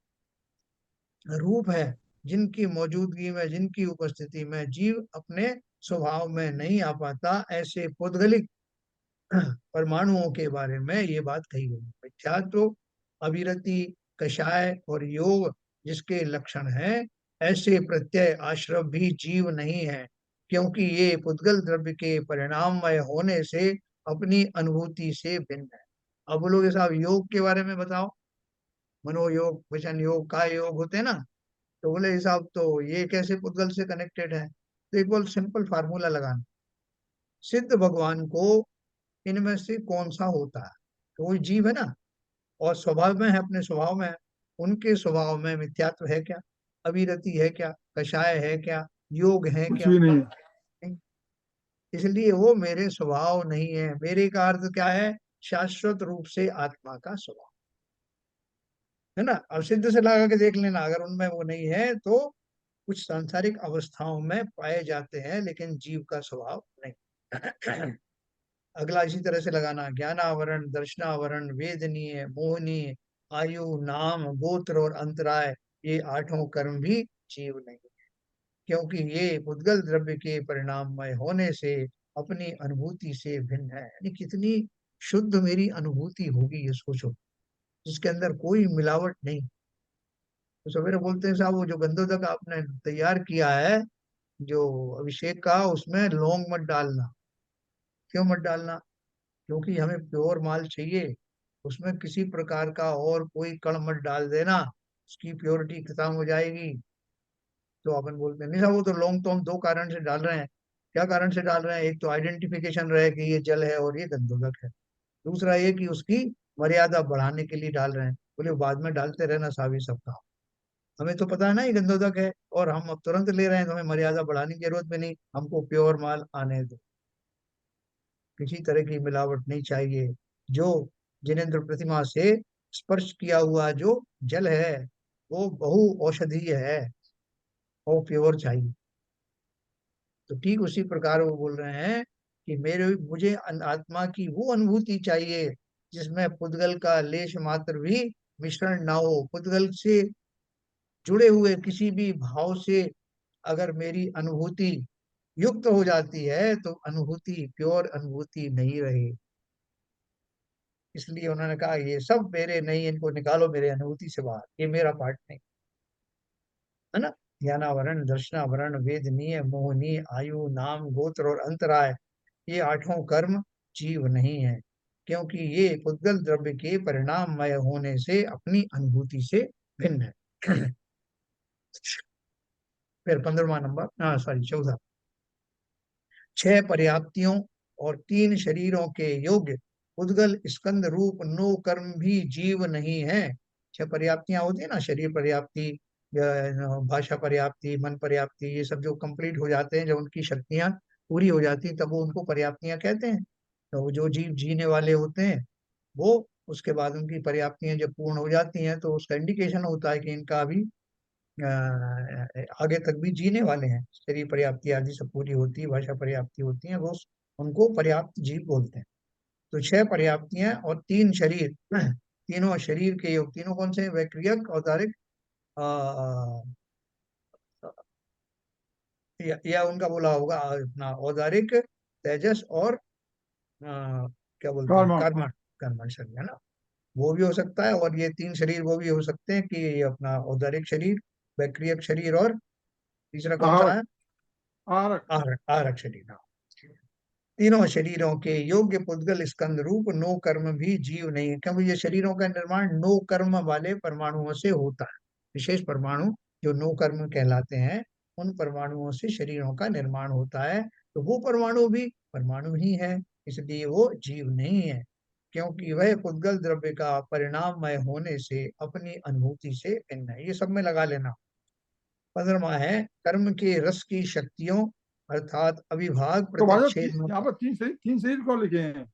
रूप है, जिनकी मौजूदगी में, जिनकी उपस्थिति में जीव अपने स्वभाव में नहीं आ पाता, ऐसे पुद्गलिक परमाणुओं के बारे में ये बात कही गई। मिथ्यात्व, अविरति, कषाय और योग जिसके लक्षण हैं, ऐसे प्रत्यय आश्रव भी जीव नहीं है, क्योंकि ये पुद्गल द्रव्य के परिणाममय होने से अपनी अनुभूति से भिन्न है। अब बोलोगे साहब योग के बारे में बताओ, मनोयोग, वचन योग, काय योग होते हैं ना। तो बोले साहब तो ये कैसे पुद्गल से कनेक्टेड है? तो एक बार सिंपल फार्मूला लगाना, सिद्ध भगवान को इनमें से कौन सा होता है? तो वही जीव है ना, और स्वभाव में है, अपने स्वभाव में है। उनके स्वभाव में मिथ्यात्व है क्या? अविरति है क्या? कषाय है क्या? योग है कुछ क्या? भी नहीं। नहीं। इसलिए वो मेरे स्वभाव नहीं है। मेरे का अर्थ क्या है? शाश्वत रूप से आत्मा का स्वभाव है ना। अब सिद्ध से लगा के देख लेना, अगर उनमें वो नहीं है तो कुछ सांसारिक अवस्थाओं में पाए जाते हैं, लेकिन जीव का स्वभाव नहीं। अगला इसी तरह से लगाना, ज्ञानावरण, दर्शनावरण, वेदनीय, मोहनीय, आयु, नाम, गोत्र और अंतराय, ये आठों कर्म भी जीव नहीं, क्योंकि ये पुद्गल द्रव्य के परिणाममय होने से अपनी अनुभूति से भिन्न है। यानी कितनी शुद्ध मेरी अनुभूति होगी ये सोचो, जिसके अंदर कोई मिलावट नहीं। तो सवेरे बोलते हैं साहब वो जो गंधोदक आपने तैयार किया है जो अभिषेक का, उसमें लौंग मत डालना। क्यों मत डालना? क्योंकि हमें प्योर माल चाहिए, उसमें किसी प्रकार का और कोई कण मत डाल देना, उसकी प्योरिटी खत्म हो जाएगी। तो अपन बोलते हैं नहीं साहब वो तो लौंग तो हम दो कारण से डाल रहे हैं। क्या कारण से डाल रहे हैं? एक तो आइडेंटिफिकेशन रहे कि ये जल है और ये गंधोदक है। दूसरा ये कि उसकी मर्यादा बढ़ाने के लिए डाल रहे हैं। बोले बाद में डालते रहना साहब ये सब काम, हमें तो पता है ना ये गंधोदक है और हम अब तुरंत ले रहे हैं, तो हमें मर्यादा बढ़ाने की जरूरत भी नहीं, हमको प्योर माल आने दो। किसी तरह की मिलावट नहीं चाहिए। जो जिनेंद्र प्रतिमा से स्पर्श किया हुआ जो जल है वो बहु औषधीय है, वो प्योर चाहिए। तो ठीक उसी प्रकार वो बोल रहे हैं कि मुझे आत्मा की वो अनुभूति चाहिए जिसमें पुद्गल का लेश मात्र भी मिश्रण ना हो। पुद्गल से जुड़े हुए किसी भी भाव से अगर मेरी अनुभूति युक्त हो जाती है तो अनुभूति प्योर अनुभूति नहीं रही। इसलिए उन्होंने कहा ये सब मेरे नहीं, इनको निकालो मेरे अनुभूति से बाहर, ये मेरा पार्ट नहीं है ना। ज्ञानावरण, दर्शनावरण, वेदनीय, मोहनीय, आयु, नाम, गोत्र और अंतराय, ये आठों कर्म जीव नहीं है, क्योंकि ये पुद्गल द्रव्य के परिणाममय होने से अपनी अनुभूति से भिन्न है। फिर 15वां नंबर, हाँ सॉरी 14, 6 पर्याप्तियों और 3 शरीरों के योग्य उद्गल स्कंद रूप नो कर्म भी जीव नहीं है। 6 पर्याप्तियां होती है ना, शरीर पर्याप्ति, भाषा पर्याप्ति, मन पर्याप्ति, ये सब जो कंप्लीट हो जाते हैं, जब उनकी शक्तियां पूरी हो जाती हैं तब वो उनको पर्याप्तियां कहते हैं। तो वो जो जीव जीने वाले होते हैं वो, उसके बाद उनकी पर्याप्तियां जब पूर्ण हो जाती हैं तो उसका इंडिकेशन होता है कि इनका अभी आगे तक भी जीने वाले हैं। शरीर पर्याप्ति आदि सब पूरी होती है, भाषा पर्याप्ति होती है, वो उनको पर्याप्त जीव बोलते हैं। तो 6 पर्याप्तियां और 3 शरीर, तीनों शरीर के योग, तीनों कौन से हैं? वैक्रियक, औदारिक, या उनका बोला होगा अपना औदारिक, तेजस और क्या बोलते हैं, कर्म। कर्मण। कर्मण शरीर है ना, वो भी हो सकता है। और ये 3 शरीर वो भी हो सकते हैं कि ये अपना औदारिक शरीर, वैक्रियक शरीर, और तीसरा कौन सा आहारक। है? आहारक। आरक, आरक शरीर। हाँ, तीनों शरीरों के योग्य पुद्गल स्कंद रूप नो कर्म भी जीव नहीं है, क्योंकि ये शरीरों का निर्माण नो कर्म वाले परमाणुओं से होता है। विशेष परमाणु जो नो कर्म कहलाते हैं, उन परमाणुओं से शरीरों का निर्माण होता है। तो वो परमाणु भी परमाणु ही है, इसलिए वो जीव नहीं है, क्योंकि वह पुद्गल द्रव्य का परिणाममय होने से अपनी अनुभूति से भिन्न है। ये सब में लगा लेना। 15वां है, कर्म के रस की शक्तियों अर्थात अविभाग तो भाई साहब, प्रतिच्छेद। यहाँ पर तीन शरीर क्यों लिखे हैं?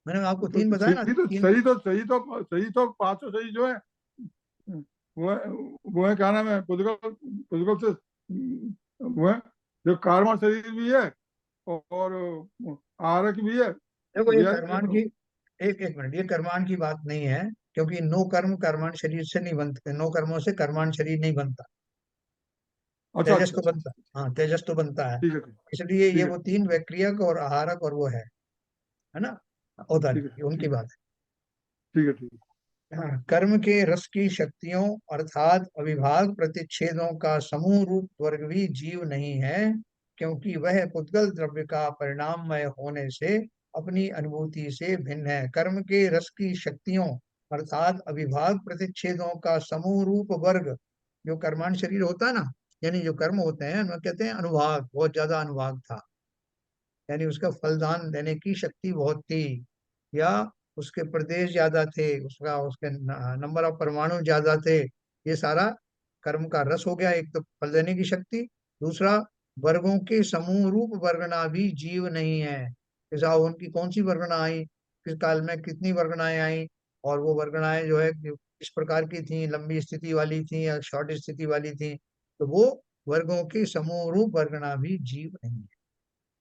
मैंने आपको तो 3 बताया ना, सही तो 3। सही तो सही तो सही तो पांचों सही जो है वो है, वो है क्या नाम है, पुद्गल पुद्गल से वो है, जो कार्बन शरीर भी है और आरक भी है। देखो ये यह कर्माण की, एक एक मिनट, ये कर्माण की बात नहीं है, क्योंकि नो कर्म कर्माण शरीर से नहीं बनते, नो कर्मों से कर्माण शरीर नहीं बनता। अच्छा तेजस अच्छा तो अच्छा बनता है, हाँ तेजस तो बनता है। ठीक है इसलिए ये ठीक है वो 3 वैक्रियक और आहारक और वो है ना, ठीक औदारिक, है ये उनकी ठीक बात ठीक है ठीक है। है। हाँ, कर्म के रस की शक्तियों अर्थात अविभाग प्रतिच्छेदों का समूह रूप वर्ग भी जीव नहीं है, क्योंकि वह पुद्गल द्रव्य का परिणाममय होने से अपनी अनुभूति से भिन्न है। कर्म के रस की शक्तियों अर्थात अविभाग प्रतिच्छेदों का समूह रूप वर्ग, जो कर्माण शरीर होता है ना, यानी जो कर्म होते हैं उन्हें कहते हैं अनुभाग, बहुत ज्यादा अनुभाग था, यानी उसका फलदान देने की शक्ति बहुत थी, या उसके प्रदेश ज्यादा थे, उसका उसके नंबर ऑफ परमाणु ज्यादा थे। ये सारा कर्म का रस हो गया। एक तो फल देने की शक्ति, दूसरा वर्गों के समूह रूप वर्गना भी जीव नहीं है। जैसा उनकी कौन सी वर्गना आई, किस काल में कितनी वर्गनाएं आई, और वो वर्गनाएं जो है किस प्रकार की थी, लंबी स्थिति वाली थी या शॉर्ट स्थिति वाली थी, तो वो वर्गों के समूह रूप वर्गना भी जीव नहीं है,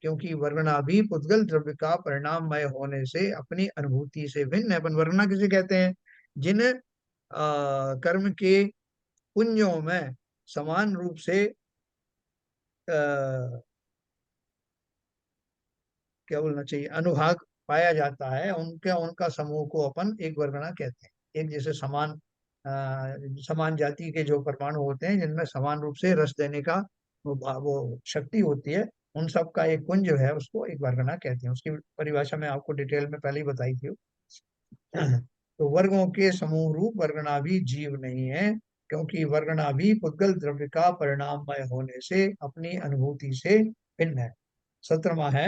क्योंकि वर्णना भी पुद्गल द्रव्य का परिणाममय होने से अपनी अनुभूति से भिन्न है। अपन वर्णना किसे कहते हैं? जिन कर्म के पुंजों में समान रूप से आ, क्या बोलना चाहिए, अनुभाग पाया जाता है, उनका उनका समूह को अपन एक वर्गना कहते हैं। एक जैसे समान समान जाति के जो परमाणु होते हैं जिनमें समान रूप से रस देने का वो शक्ति होती है, उन सब का एक कुंज जो है उसको एक वर्गना कहते हैं। उसकी परिभाषा मैं आपको डिटेल में पहले ही बताई थी। तो वर्गों के समूह रूप वर्गना भी जीव नहीं है, क्योंकि वर्गना भी पुद्गल द्रव्य का परिणाममय होने से अपनी अनुभूति से भिन्न है। 17वां है,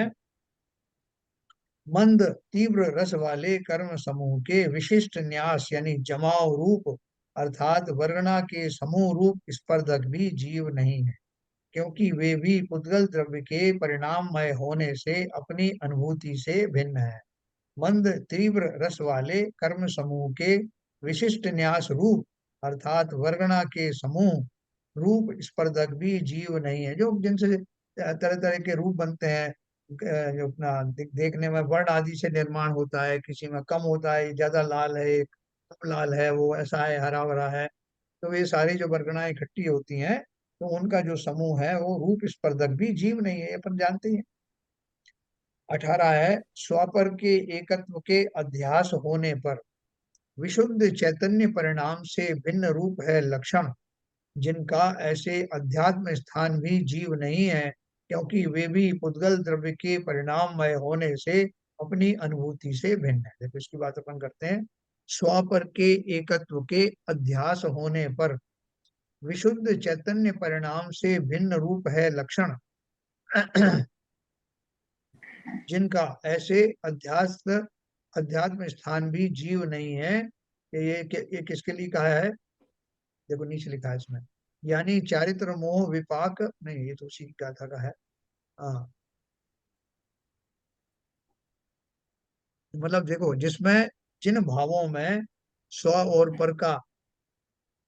मंद तीव्र रस वाले कर्म समूह के विशिष्ट न्यास यानी जमाव रूप अर्थात वर्णना के समूह रूप स्पर्धक भी जीव नहीं है। क्योंकि वे भी पुद्गल द्रव्य के परिणाममय होने से अपनी अनुभूति से भिन्न है। मंद तीव्र रस वाले कर्म समूह के विशिष्ट न्यास रूप अर्थात वर्गणा के समूह रूप स्पर्धक भी जीव नहीं है, जो जिनसे तरह तरह के रूप बनते हैं, जो अपना देखने में वर्ण आदि से निर्माण होता है, किसी में कम होता है, ज्यादा लाल है, कम लाल है, वो ऐसा है, हरा भरा है। तो ये सारी जो वर्गणाएं इकट्ठी होती हैं, तो उनका जो समूह है वो रूप स्पर्धक भी जीव नहीं है, ये अपन जानते ही हैं। 18 है, स्वापर के एकत्व के अध्यास होने पर विशुद्ध चैतन्य परिणाम से भिन्न रूप है लक्षण, जिनका ऐसे अध्यात्म स्थान भी जीव नहीं है, क्योंकि वे भी पुद्गल द्रव्य के परिणाममय होने से अपनी अनुभूति से भिन्न है। देखो इसकी बात अपन करते हैं। स्वापर के एकत्व के अध्यास होने पर विशुद्ध चैतन्य परिणाम से भिन्न रूप है लक्षण, जिनका ऐसे अध्यात्म स्थान भी जीव नहीं है। ये किसके लिए कहा है? देखो नीचे लिखा है इसमें, यानी चारित्र मोह विपाक नहीं, ये तो उसी गाथा का है। हाँ, मतलब देखो जिसमें जिन भावों में स्व और पर का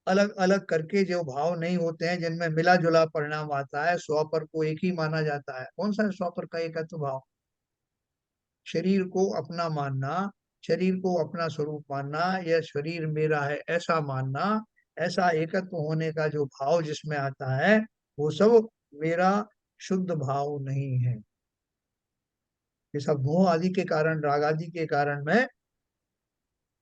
अलग अलग करके जो भाव नहीं होते हैं, जिनमें मिला जुला परिणाम आता है, स्व पर को एक ही माना जाता है। कौन सा है स्व पर का एकत्व भाव? शरीर को अपना मानना, शरीर को अपना स्वरूप मानना, यह शरीर मेरा है ऐसा मानना, ऐसा एकत्व होने का जो भाव जिसमें आता है, वो सब मेरा शुद्ध भाव नहीं है। ये सब मोह आदि के कारण, राग आदि के कारण मैं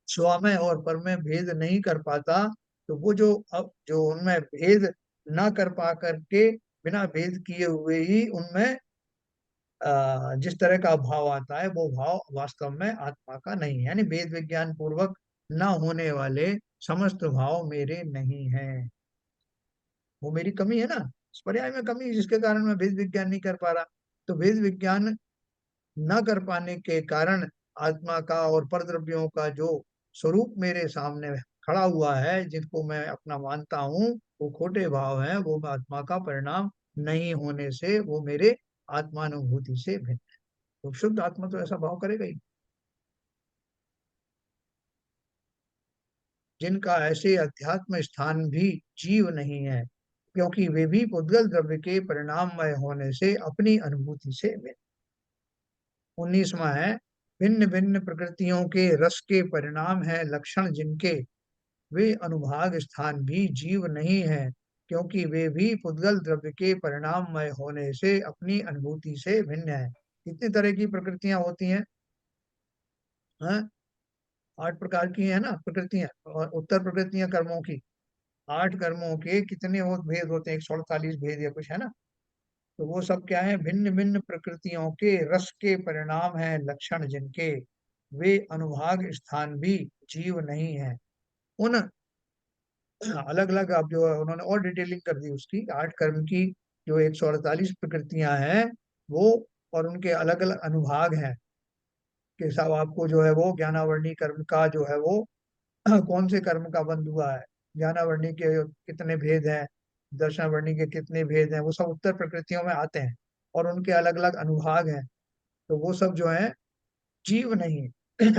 स्व में और पर में भेद नहीं कर पाता। तो वो जो अब जो उनमें भेद ना कर पा करके, बिना भेद किए हुए ही उनमें जिस तरह का भाव आता है, वो भाव वास्तव में आत्मा का नहीं है, यानी वेद विज्ञान पूर्वक न होने वाले समस्त भाव मेरे नहीं हैं। वो मेरी कमी है ना, इस पर्याय में कमी, जिसके कारण मैं वेद विज्ञान नहीं कर पा रहा। तो वेद विज्ञान न कर पाने के कारण आत्मा का और परद्रव्यों का जो स्वरूप मेरे सामने खड़ा हुआ है, जिनको मैं अपना मानता हूँ, वो खोटे भाव हैं, वो आत्मा का परिणाम नहीं होने से वो मेरे आत्मानुभूति से भिन्न है। तो शुद्ध आत्मा तो ऐसा भाव करेगा ही, जिनका ऐसे अध्यात्म स्थान भी जीव नहीं है, क्योंकि वे भी पुद्गल द्रव्य के परिणाममय होने से अपनी अनुभूति से भिन्न। 19वां है, भिन्न भिन्न प्रकृतियों के रस के परिणाम है लक्षण, जिनके वे अनुभाग स्थान भी जीव नहीं है, क्योंकि वे भी पुद्गल द्रव्य के परिणाममय होने से अपनी अनुभूति से भिन्न है। कितने तरह की प्रकृतियां होती हैं? हाँ, 8 प्रकार की है ना प्रकृतियां, और उत्तर प्रकृतियां कर्मों की। 8 कर्मों के कितने हो भेद होते हैं? 148 भेद या कुछ है ना। तो वो सब क्या है? भिन्न भिन्न प्रकृतियों के रस के परिणाम है लक्षण, जिनके वे अनुभाग स्थान भी जीव नहीं है। उन अलग अलग, अब जो उन्होंने और डिटेलिंग कर दी उसकी, 8 कर्म की जो 148 प्रकृतियां हैं वो, और उनके अलग अलग अनुभाग हैं कि सब आपको जो है वो ज्ञानावर्णी कर्म का जो है वो कौन से कर्म का बंध हुआ है, ज्ञानावर्णी के कितने भेद हैं, दर्शनावर्णी के कितने भेद हैं, वो सब उत्तर प्रकृतियों में आते हैं, और उनके अलग अलग अनुभाग हैं। तो वो सब जो है जीव नहीं है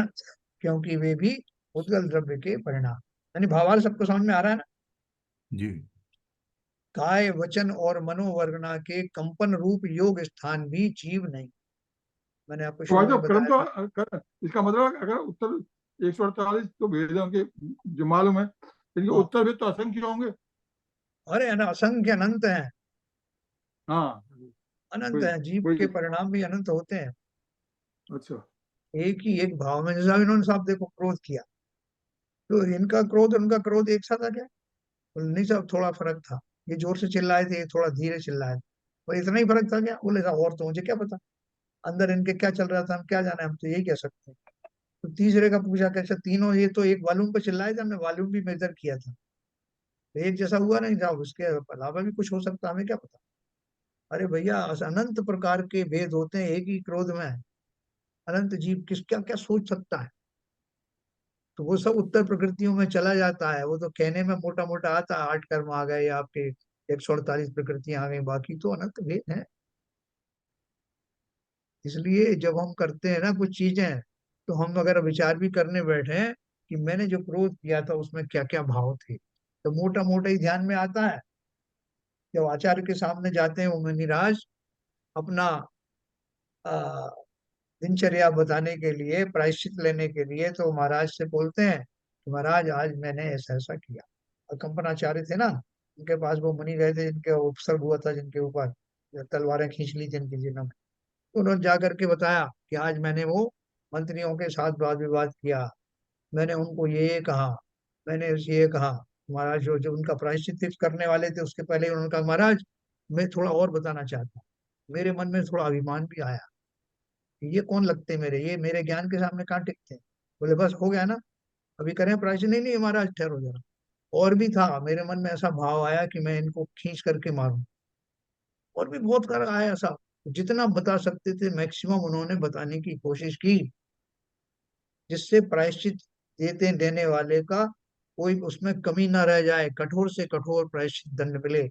क्योंकि वे भी उद्गल द्रव्य के परिणाम। यानी भावार्थ सबको समझ में आ रहा है ना? जी। काय वचन और मनोवर्गना के कंपन रूप योग स्थान भी जीव नहीं। मैंने आपको तो भाई शुरू में साहब कर्म बताया तो था। इसका मतलब अगर उत्तर 148 तो भेद हैं उनके जो मालूम है, इनके हाँ, उत्तर भेद तो असंख्य होंगे। अरे है ना, असंख्य अनंत हैं, हाँ, अनंत वही हैं, जीव के वही। परिणाम भी अनंत होते हैं। अच्छा। एक ही एक भाव में, जैसा इन्होंने साहब देखो क्रोध किया, तो इनका क्रोध और उनका क्रोध एक सा था क्या? बोले नहीं साहब, थोड़ा फर्क था, ये जोर से चिल्लाए थे, ये थोड़ा धीरे चिल्लाए थे, और इतना ही फर्क था क्या? बोले साहब और तो मुझे क्या पता, अंदर इनके क्या चल रहा था, हम क्या जाने, हम तो यही कह सकते हैं। तो तीसरे का पूछा, कैसे तीनों ये तो एक वॉल्यूम पे चिल्लाए थे, हमने वॉल्यूम भी मेजर किया था, तो एक जैसा हुआ नहीं साहब, उसके अलावा भी कुछ हो सकता है, हमें क्या पता। अरे भैया, अनंत प्रकार के भेद होते हैं एक ही क्रोध में, अनंत जीव किस क्या क्या सोच सकता है। तो वो सब उत्तर प्रकृतियों में चला जाता है, वो तो कहने में मोटा मोटा आता है, 8 कर्म आ गए आपके, 148 प्रकृतियां आ गई, बाकी तो अनंत भेद है। इसलिए जब हम करते हैं ना कुछ चीजें, तो हम अगर विचार भी करने बैठे हैं कि मैंने जो क्रोध किया था उसमें क्या क्या भाव थे, तो मोटा मोटा ही ध्यान में आता है। जब आचार्य के सामने जाते हैं वो मुनिराज अपना आ, दिनचर्या बताने के लिए, प्रायश्चित लेने के लिए, तो महाराज से बोलते हैं कि महाराज आज मैंने ऐसा ऐसा किया। और कंपनाचार्य थे ना, उनके पास वो मुनि गए थे जिनके उपसर्ग हुआ था, जिनके ऊपर तलवारें खींच ली थी इनकी जिन्होंने। तो उन्होंने जा करके बताया कि आज मैंने वो मंत्रियों के साथ वाद विवाद किया, मैंने उनको ये कहा, मैंने ये कहा। महाराज जो जो उनका प्रायश्चित करने वाले थे उसके पहले ही उन्होंने कहा महाराज मैं थोड़ा और बताना चाहता हूँ, मेरे मन में थोड़ा अभिमान भी आया कि ये कौन लगते मेरे, ये मेरे ज्ञान के सामने कहाँ टिकते हैं। बोले बस हो गया ना, अभी करें प्रायश्चित? नहीं नहीं महाराज ठहरो जरा, और भी था मेरे मन में, ऐसा भाव आया कि मैं इनको खींच करके मारूं, और भी बहुत कर आया ऐसा। जितना बता सकते थे मैक्सिमम उन्होंने बताने की कोशिश की, जिससे प्रायश्चित देते देने वाले का कोई उसमें कमी ना रह जाए, कठोर से कठोर प्रायश्चित दंड मिले।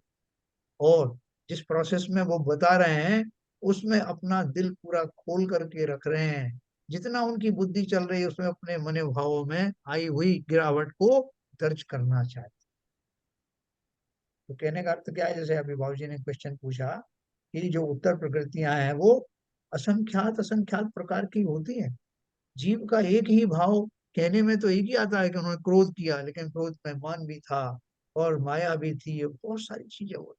और जिस प्रोसेस में वो बता रहे हैं उसमें अपना दिल पूरा खोल करके रख रहे हैं, जितना उनकी बुद्धि चल रही है उसमें अपने मनोभावों में आई हुई गिरावट को दर्ज करना चाहते। तो कहने का अर्थ क्या है, जैसे अभी बाबू जी ने क्वेश्चन पूछा कि जो उत्तर प्रकृतियां हैं वो असंख्यात असंख्यात प्रकार की होती हैं। जीव का एक ही भाव कहने में तो एक ही आता है कि उन्होंने क्रोध किया, लेकिन क्रोध में मान भी था और माया भी थी, बहुत सारी चीजें होती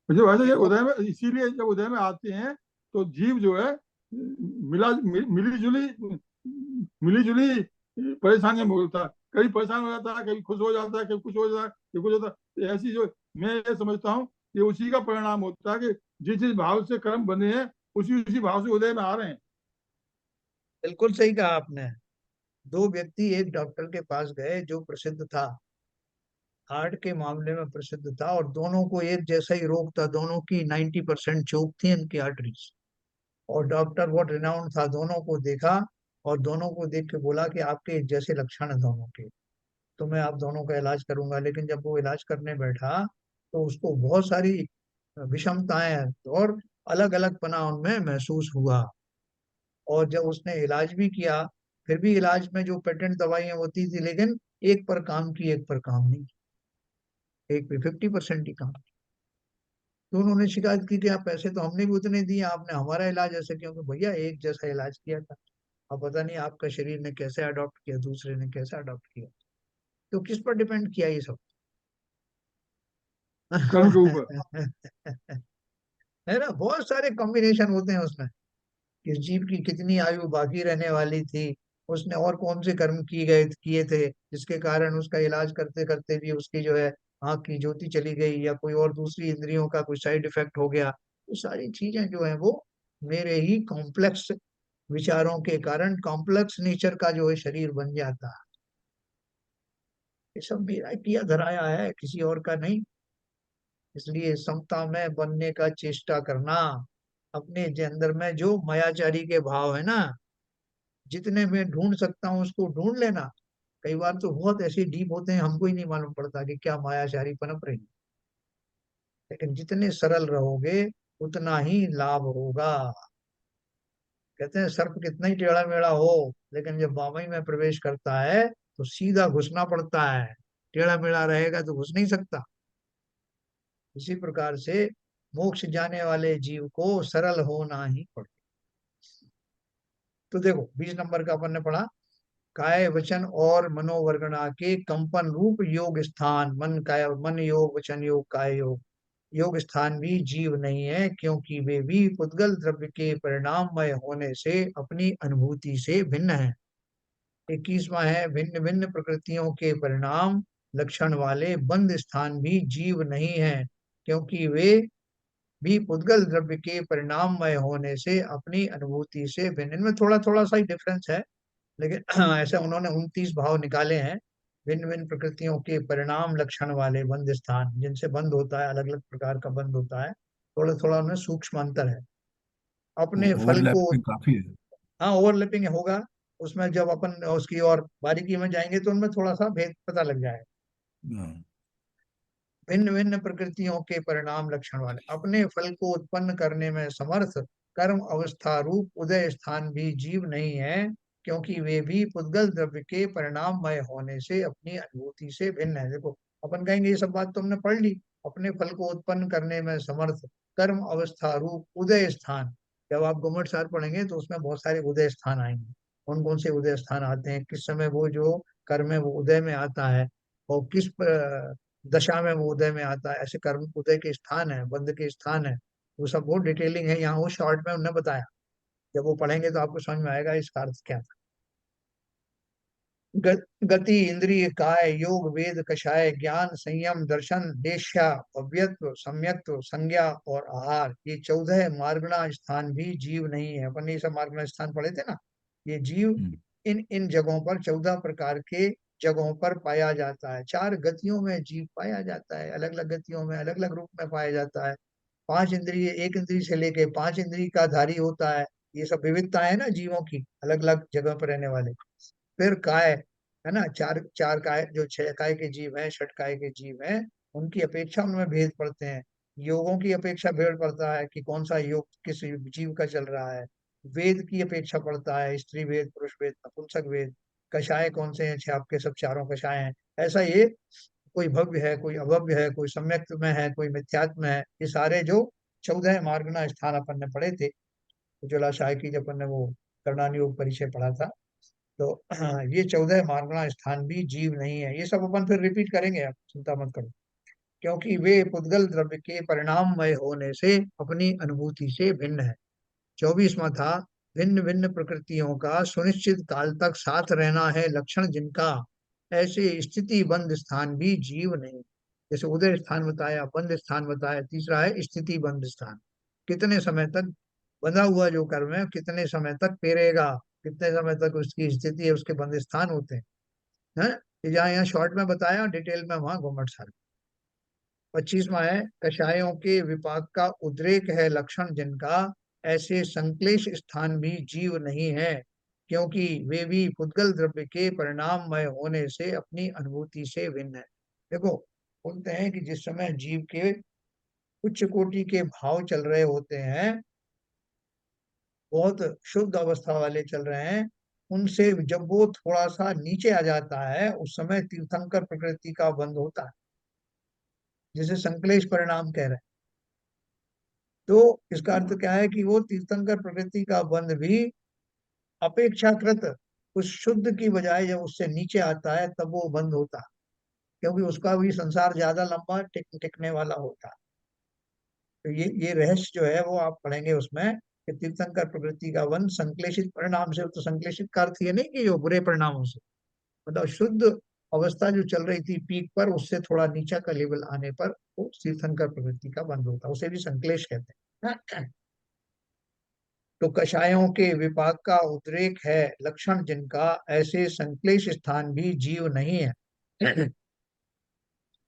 जब ऐसे ये हैं। उदय में, इसीलिए जब उदय में आते हैं तो जीव जो है मिली जुली परेशानियां भोगता है। कभी परेशान हो जाता है, कभी खुश हो जाता है, कभी कुछ हो जाता है, कभी कुछ होता है। तो ऐसी जो मैं ये समझता हूँ कि उसी का परिणाम होता है कि जिस जिस भाव से कर्म बने हैं उसी उसी भाव से उदय में आ रहे हैं। बिल्कुल सही कहा आपने। दो व्यक्ति एक डॉक्टर के पास गए जो प्रसिद्ध था, हार्ट के मामले में प्रसिद्ध था, और दोनों को एक जैसा ही रोग था, दोनों की 90% चोक थी इनकी आर्टरीज। और डॉक्टर बहुत रिनाउंड था, दोनों को देखा और दोनों को देख के बोला कि आपके एक जैसे लक्षण हैं दोनों के, तो मैं आप दोनों का इलाज करूंगा। लेकिन जब वो इलाज करने बैठा तो उसको बहुत सारी विषमताएं और अलग अलग पना उनमें महसूस हुआ। और जब उसने इलाज भी किया, फिर भी इलाज में जो पेटेंट दवाइयां होती थी, लेकिन एक पर काम की एक पर काम नहीं की, एक पे 50% ही काम की। तो उन्होंने शिकायत की कि आप पैसे तो हमने भी उतने दिए, आपने हमारा इलाज ऐसे क्यों? कि भैया एक जैसा इलाज किया था, अब पता नहीं आपका शरीर ने कैसे अडॉप्ट किया, दूसरे ने कैसे अडॉप्ट किया। तो किस पर डिपेंड किया ये सब? कर्म के ऊपर। है ना, बहुत सारे कॉम्बिनेशन होते हैं उसमें। किस जीव की कितनी आयु बाकी रहने वाली थी, उसने और कौन से कर्म किए थे जिसके कारण उसका इलाज करते करते भी उसकी जो है आंख की ज्योति चली गई, या कोई और दूसरी इंद्रियों का कोई साइड इफेक्ट हो गया। तो सारी चीजें जो है वो मेरे ही कॉम्प्लेक्स विचारों के कारण कॉम्प्लेक्स नेचर का जो है शरीर बन जाता है। ये सब मेरा किया धराया है, किसी और का नहीं। इसलिए समता में बनने का चेष्टा करना, अपने जे अंदर में जो मायाचारी के भाव है ना, जितने में ढूंढ सकता हूँ उसको ढूंढ लेना। कई बार तो बहुत ऐसे डीप होते हैं हमको ही नहीं मालूम पड़ता कि क्या मायाचारी पनप रही है। लेकिन जितने सरल रहोगे उतना ही लाभ होगा। कहते हैं सर्प कितना ही टेढ़ा मेढ़ा हो, लेकिन जब वामई में प्रवेश करता है तो सीधा घुसना पड़ता है, टेढ़ा मेढ़ा रहेगा तो घुस नहीं सकता। इसी प्रकार से मोक्ष जाने वाले जीव को सरल होना ही पड़ता। तो देखो 20 नंबर का अपन ने पढ़ा, काय वचन और मनोवर्गणा के कंपन रूप योग स्थान, मन काय, मन योग, वचन योग, काय योग। योग स्थान भी जीव नहीं है, क्योंकि वे भी पुद्गल द्रव्य के परिणाममय होने से अपनी अनुभूति से भिन्न है। 21वां है, भिन्न भिन्न प्रकृतियों के परिणाम लक्षण वाले बंद स्थान भी जीव नहीं है, क्योंकि वे भी पुद्गल द्रव्य के परिणाममय होने से अपनी अनुभूति से भिन्न। इनमें थोड़ा थोड़ा सा ही डिफरेंस है, लेकिन ऐसे उन्होंने 29 भाव निकाले हैं। भिन्न भिन्न प्रकृतियों के परिणाम लक्षण वाले बंद स्थान, जिनसे बंद होता है, अलग अलग प्रकार का बंद होता है, थोड़ा थोड़ा उनमें सूक्ष्म अंतर है। अपने फल को, ओवरलैपिंग काफी है। हाँ ओवरलैपिंग होगा उसमें, जब अपन उसकी और बारीकी में जाएंगे तो उनमें थोड़ा सा भेद पता लग जाएगा। हाँ। भिन्न भिन्न प्रकृतियों के परिणाम लक्षण वाले, अपने फल को उत्पन्न करने में समर्थ कर्म अवस्था रूप उदय स्थान भी जीव नहीं है, क्योंकि वे भी पुद्गल द्रव्य के परिणाममय होने से अपनी अनुभूति से भिन्न है। देखो, अपन कहेंगे ये सब बात तो हमने पढ़ ली, अपने फल को उत्पन्न करने में समर्थ कर्म अवस्था रूप उदय स्थान। जब आप गुम्मट सार पढ़ेंगे तो उसमें बहुत सारे उदय स्थान आएंगे। कौन कौन से उदय स्थान आते हैं, किस समय वो जो कर्म है वो उदय में आता है, और किस दशा में वो उदय में आता है, ऐसे कर्म उदय के स्थान है, बंध के स्थान है, वो सब बहुत डिटेलिंग है। यहाँ वो शॉर्ट में उन्होंने बताया, जब वो पढ़ेंगे तो आपको समझ में आएगा इसका अर्थ क्या था। गति इंद्रिय काय योग वेद कषाय ज्ञान संयम दर्शन देश्या अव्यत्व सम्यक्त्व संज्ञा और आहार, ये 14 मार्गणा स्थान भी जीव नहीं है। अपन ये सब मार्गणा स्थान पढ़े थे ना, ये जीव हम्म, इन इन जगहों पर 14 प्रकार के जगहों पर पाया जाता है। 4 गतियों में जीव पाया जाता है, अलग अलग गतियों में अलग अलग रूप में पाया जाता है। 5 इंद्रिय, एक इंद्रिय से लेके 5 इंद्रिय का धारी होता है। ये सब विविधता है ना जीवों की, अलग अलग जगह पर रहने वाले। फिर काय है ना, चार चार काय, जो 6 काय के जीव हैं, 6 काय के जीव हैं, उनकी अपेक्षा उनमें भेद पड़ते हैं। योगों की अपेक्षा भेद पड़ता है कि कौन सा योग किस जीव का चल रहा है। वेद की अपेक्षा पड़ता है, स्त्री वेद, पुरुष वेद, नपुंसक वेद। कषाय कौन से हैं, आपके सब चारों कषाय हैं। ऐसा ये, कोई भव्य है, कोई अभव्य है, कोई सम्यक में है, कोई मिथ्यात्म है। ये सारे जो 14 मार्गना स्थान अपन ने पढ़े थे, जलाशय की, जब अपन ने वो करणानी योग परिचय पढ़ा था, तो ये 14 मार्गणा स्थान भी जीव नहीं है। ये सब अपन फिर रिपीट करेंगे, आप चिंता मत करो, क्योंकि वे पुद्गल द्रव्य के परिणाममय होने से अपनी अनुभूति से भिन्न है। 24वां था, भिन्न भिन्न प्रकृतियों का सुनिश्चित काल तक साथ रहना है लक्षण जिनका, ऐसे स्थिति बंद स्थान भी जीव नहीं। जैसे उदय स्थान बताया, बंद स्थान बताया, तीसरा है स्थिति बंद स्थान। कितने समय तक बंधा हुआ जो कर्म है, कितने समय तक पेरेगा, कितने समय तक उसकी स्थिति है, उसके बंद स्थान होते हैं। हैं, जहाँ यहाँ शॉर्ट में बताया, डिटेल में वहां घुमट सार। 25वां है, कषायों के विपाक का उद्रेक है लक्षण जिनका, ऐसे संक्लेश स्थान भी जीव नहीं है, क्योंकि वे भी पुद्गल द्रव्य के परिणाममय होने से अपनी अनुभूति से भिन्न है। देखो, बोलते हैं कि जिस समय जीव के उच्च कोटि के भाव चल रहे होते हैं, बहुत शुद्ध अवस्था वाले चल रहे हैं, उनसे जब वो थोड़ा सा नीचे आ जाता है, उस समय तीर्थंकर प्रकृति का बंध होता है, जिसे संक्लेश परिणाम कह रहे हैं। तो इसका अर्थ क्या है कि वो तीर्थंकर प्रकृति का बंध भी अपेक्षाकृत उस शुद्ध की बजाय जब उससे नीचे आता है तब वो बंद होता है, क्योंकि उसका भी संसार ज्यादा लंबा टिकने वाला होता है। तो ये रहस्य जो है वो आप पढ़ेंगे उसमें, कि तीर्थंकर प्रकृति का बंध संक्लेशित परिणाम से, तो संक्लेशित का अर्थ ये नहीं कि जो बुरे परिणामों से, मतलब शुद्ध अवस्था जो चल रही थी पीक पर, उससे थोड़ा नीचा का लेवल आने पर वो तीर्थंकर प्रवृत्ति का बंद होता है, उसे भी संक्लेश कहते हैं। तो कषायों के विपाक का उद्रेक है लक्षण जिनका, ऐसे संक्लेश स्थान भी जीव नहीं है।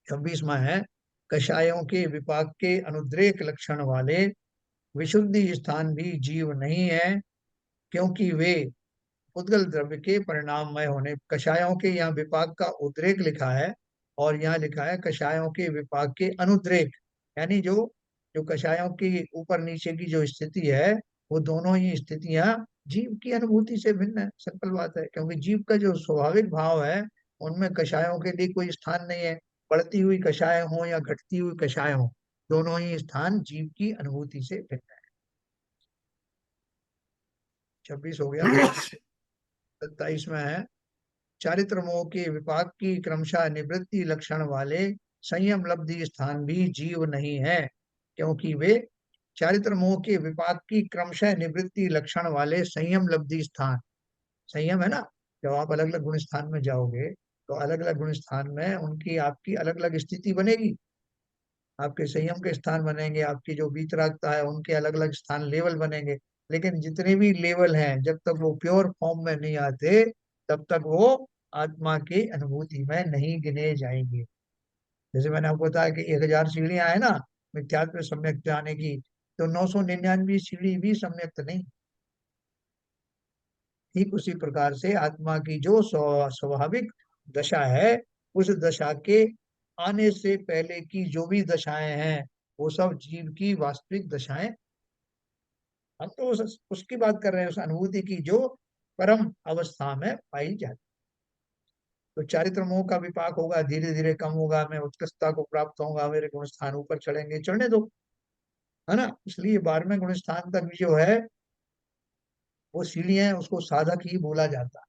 26वां है, कषायों के विपाक के अनुद्रेक लक्षण वाले विशुद्धि स्थान भी जीव नहीं है, क्योंकि वे उद्गल द्रव्य के परिणाममय होने। कषायों के यहाँ विपाक का उद्रेक लिखा है, और यहाँ लिखा है कषायों के विपाक के अनुद्रेक, यानी जो जो कषायों की ऊपर नीचे की जो स्थिति है, वो दोनों ही स्थितियां जीव की अनुभूति से भिन्न है। सिंपल बात है, क्योंकि जीव का जो स्वाभाविक भाव है, उनमें कषायों के लिए कोई स्थान नहीं है। बढ़ती हुई कषाय हो या घटती हुई कषाय हो, दोनों ही स्थान जीव की अनुभूति से भिन्न है। 26 हो गया। 27 में है, चारित्र मोह के विपाक की क्रमशः निवृत्ति लक्षण वाले संयम लब्धि स्थान भी जीव नहीं है, क्योंकि वे चारित्र मोह के विपाक की क्रमशः निवृत्ति लक्षण वाले संयम लब्धि स्थान, संयम है ना, जब आप अलग अलग गुण स्थान में जाओगे तो अलग अलग गुण स्थान में उनकी आपकी अलग अलग स्थिति बनेगी। आपके संयम के स्थान बनेंगे, आपकी जो वीतरागता है उनके अलग अलग स्थान लेवल बनेंगे। लेकिन जितने भी लेवल हैं, जब तक वो प्योर फॉर्म में नहीं आते, तब तक वो आत्मा की अनुभूति में नहीं गिने जाएंगे। जैसे मैंने आपको बताया कि 1000 सीढ़ियां है ना मिथ्यात्व सम्यक जाने की, तो 999 सीढ़ी भी सम्यक नहीं। ठीक उसी प्रकार से आत्मा की जो स्वाभाविक दशा है, उस दशा के आने से पहले की जो भी दशाएं हैं वो सब जीव की वास्तविक दशाएं। हम तो उसकी बात कर रहे हैं, उस अनुभूति की जो परम अवस्था में पाई जाती। तो चारित्र मोह का विपाक होगा, धीरे धीरे कम होगा, मैं उत्कृष्टता को प्राप्त होगा, मेरे गुण स्थान ऊपर चढ़ेंगे, चढ़ने दो, है ना। इसलिए 12वें गुण स्थान तक भी जो है वो सीढ़ी है, उसको साधक ही बोला जाता है।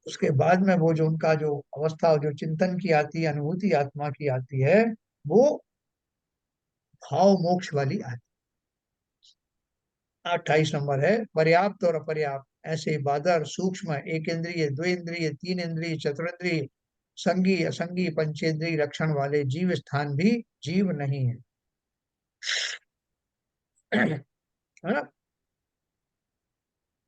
उसके बाद में वो जो उनका जो अवस्था जो चिंतन की आती है, अनुभूति आत्मा की आती है, वो भाव मोक्ष वाली आती है। 28 नंबर है पर्याप्त और अपर्याप्त। ऐसे बादर सूक्ष्म, एक इंद्रिय, दो इंद्रिय, तीन इंद्रिय, चतुरिंद्रिय, संगी असंगी पंचेंद्रिय लक्षण वाले जीव स्थान भी जीव नहीं है, है ना।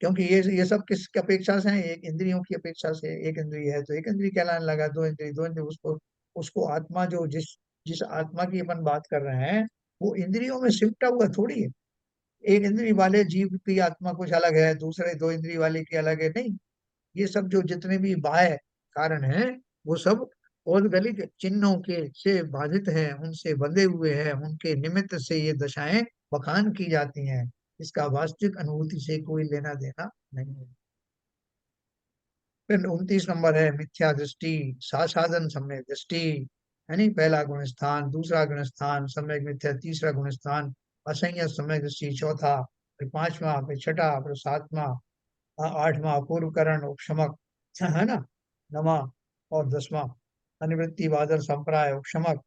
क्योंकि ये सब किसकी अपेक्षा से है? एक इंद्रियों की अपेक्षा से। एक इंद्रिय है तो एक इंद्रिय कहलाने लगा, दो इंद्रिय दो इंद्रिय, उसको उसको आत्मा जो जिस जिस आत्मा की अपन बात कर रहे हैं वो इंद्रियों में सिमटा हुआ थोड़ी है। एक इंद्रिय वाले जीव की आत्मा कुछ अलग है, दूसरे दो इंद्रिय वाले की अलग है, नहीं। ये सब जो जितने भी बाह्य कारण हैं वो सब औदगलिक चिन्हों के से बाधित हैं, उनसे बंधे हुए हैं, उनके निमित्त से ये दशाएं बखान की जाती हैं। इसका वास्तविक अनुभूति से कोई लेना देना नहीं है। फिर 29 नंबर है मिथ्या दृष्टि, साधन सम्यक दृष्टि, यानी पहला गुण स्थान, दूसरा गुण स्थान सम्यक मिथ्या, तीसरा गुण स्थान असंयत सम्यक दृष्टि, चौथा, फिर पांचवा, फिर छठा, फिर सातवां, आठवां पूर्वकरण उपशमक, है ना, नवा और 10वां अनिवृत्ति बादल संप्राय उपशमक,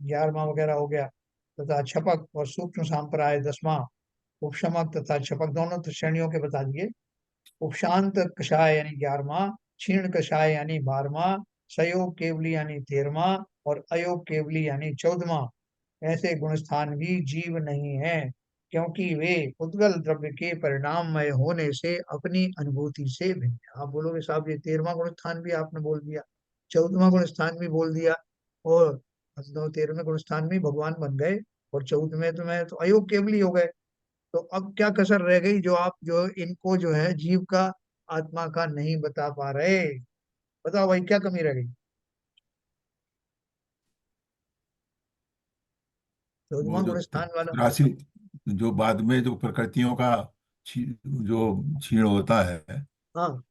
11वां वगैरह हो गया, तथा छपक और सूक्ष्म संप्राय 10वां, उपशमक तथा छपक दोनों तो श्रेणियों के बता दिए। उपशांत कषाय यानी 11वां, क्षीण कषाय यानी 12वां, सयोग केवली यानी 13वां और अयोग केवली यानी 14वां। ऐसे गुण स्थान भी जीव नहीं है, क्योंकि वे उद्गल द्रव्य के परिणाममय होने से अपनी अनुभूति से भिन्न है। आप बोलोगे साहब ये 13वां गुण स्थान भी आपने बोल दिया, 14वां गुण स्थान भी बोल दिया, और 13वें गुण स्थान में भगवान बन गए, और 14वें तो मैं तो अयोग केवली हो गए। तो अब क्या कसर रह गई जो आप जो इनको जो है जीव का आत्मा का नहीं बता पा रहे? बताओ भाई क्या कमी रह गई? 14वां वो जो गुण स्थान वाला। राशि, जो बाद में जो प्रकृतियों का जो क्षीण होता है, हाँ,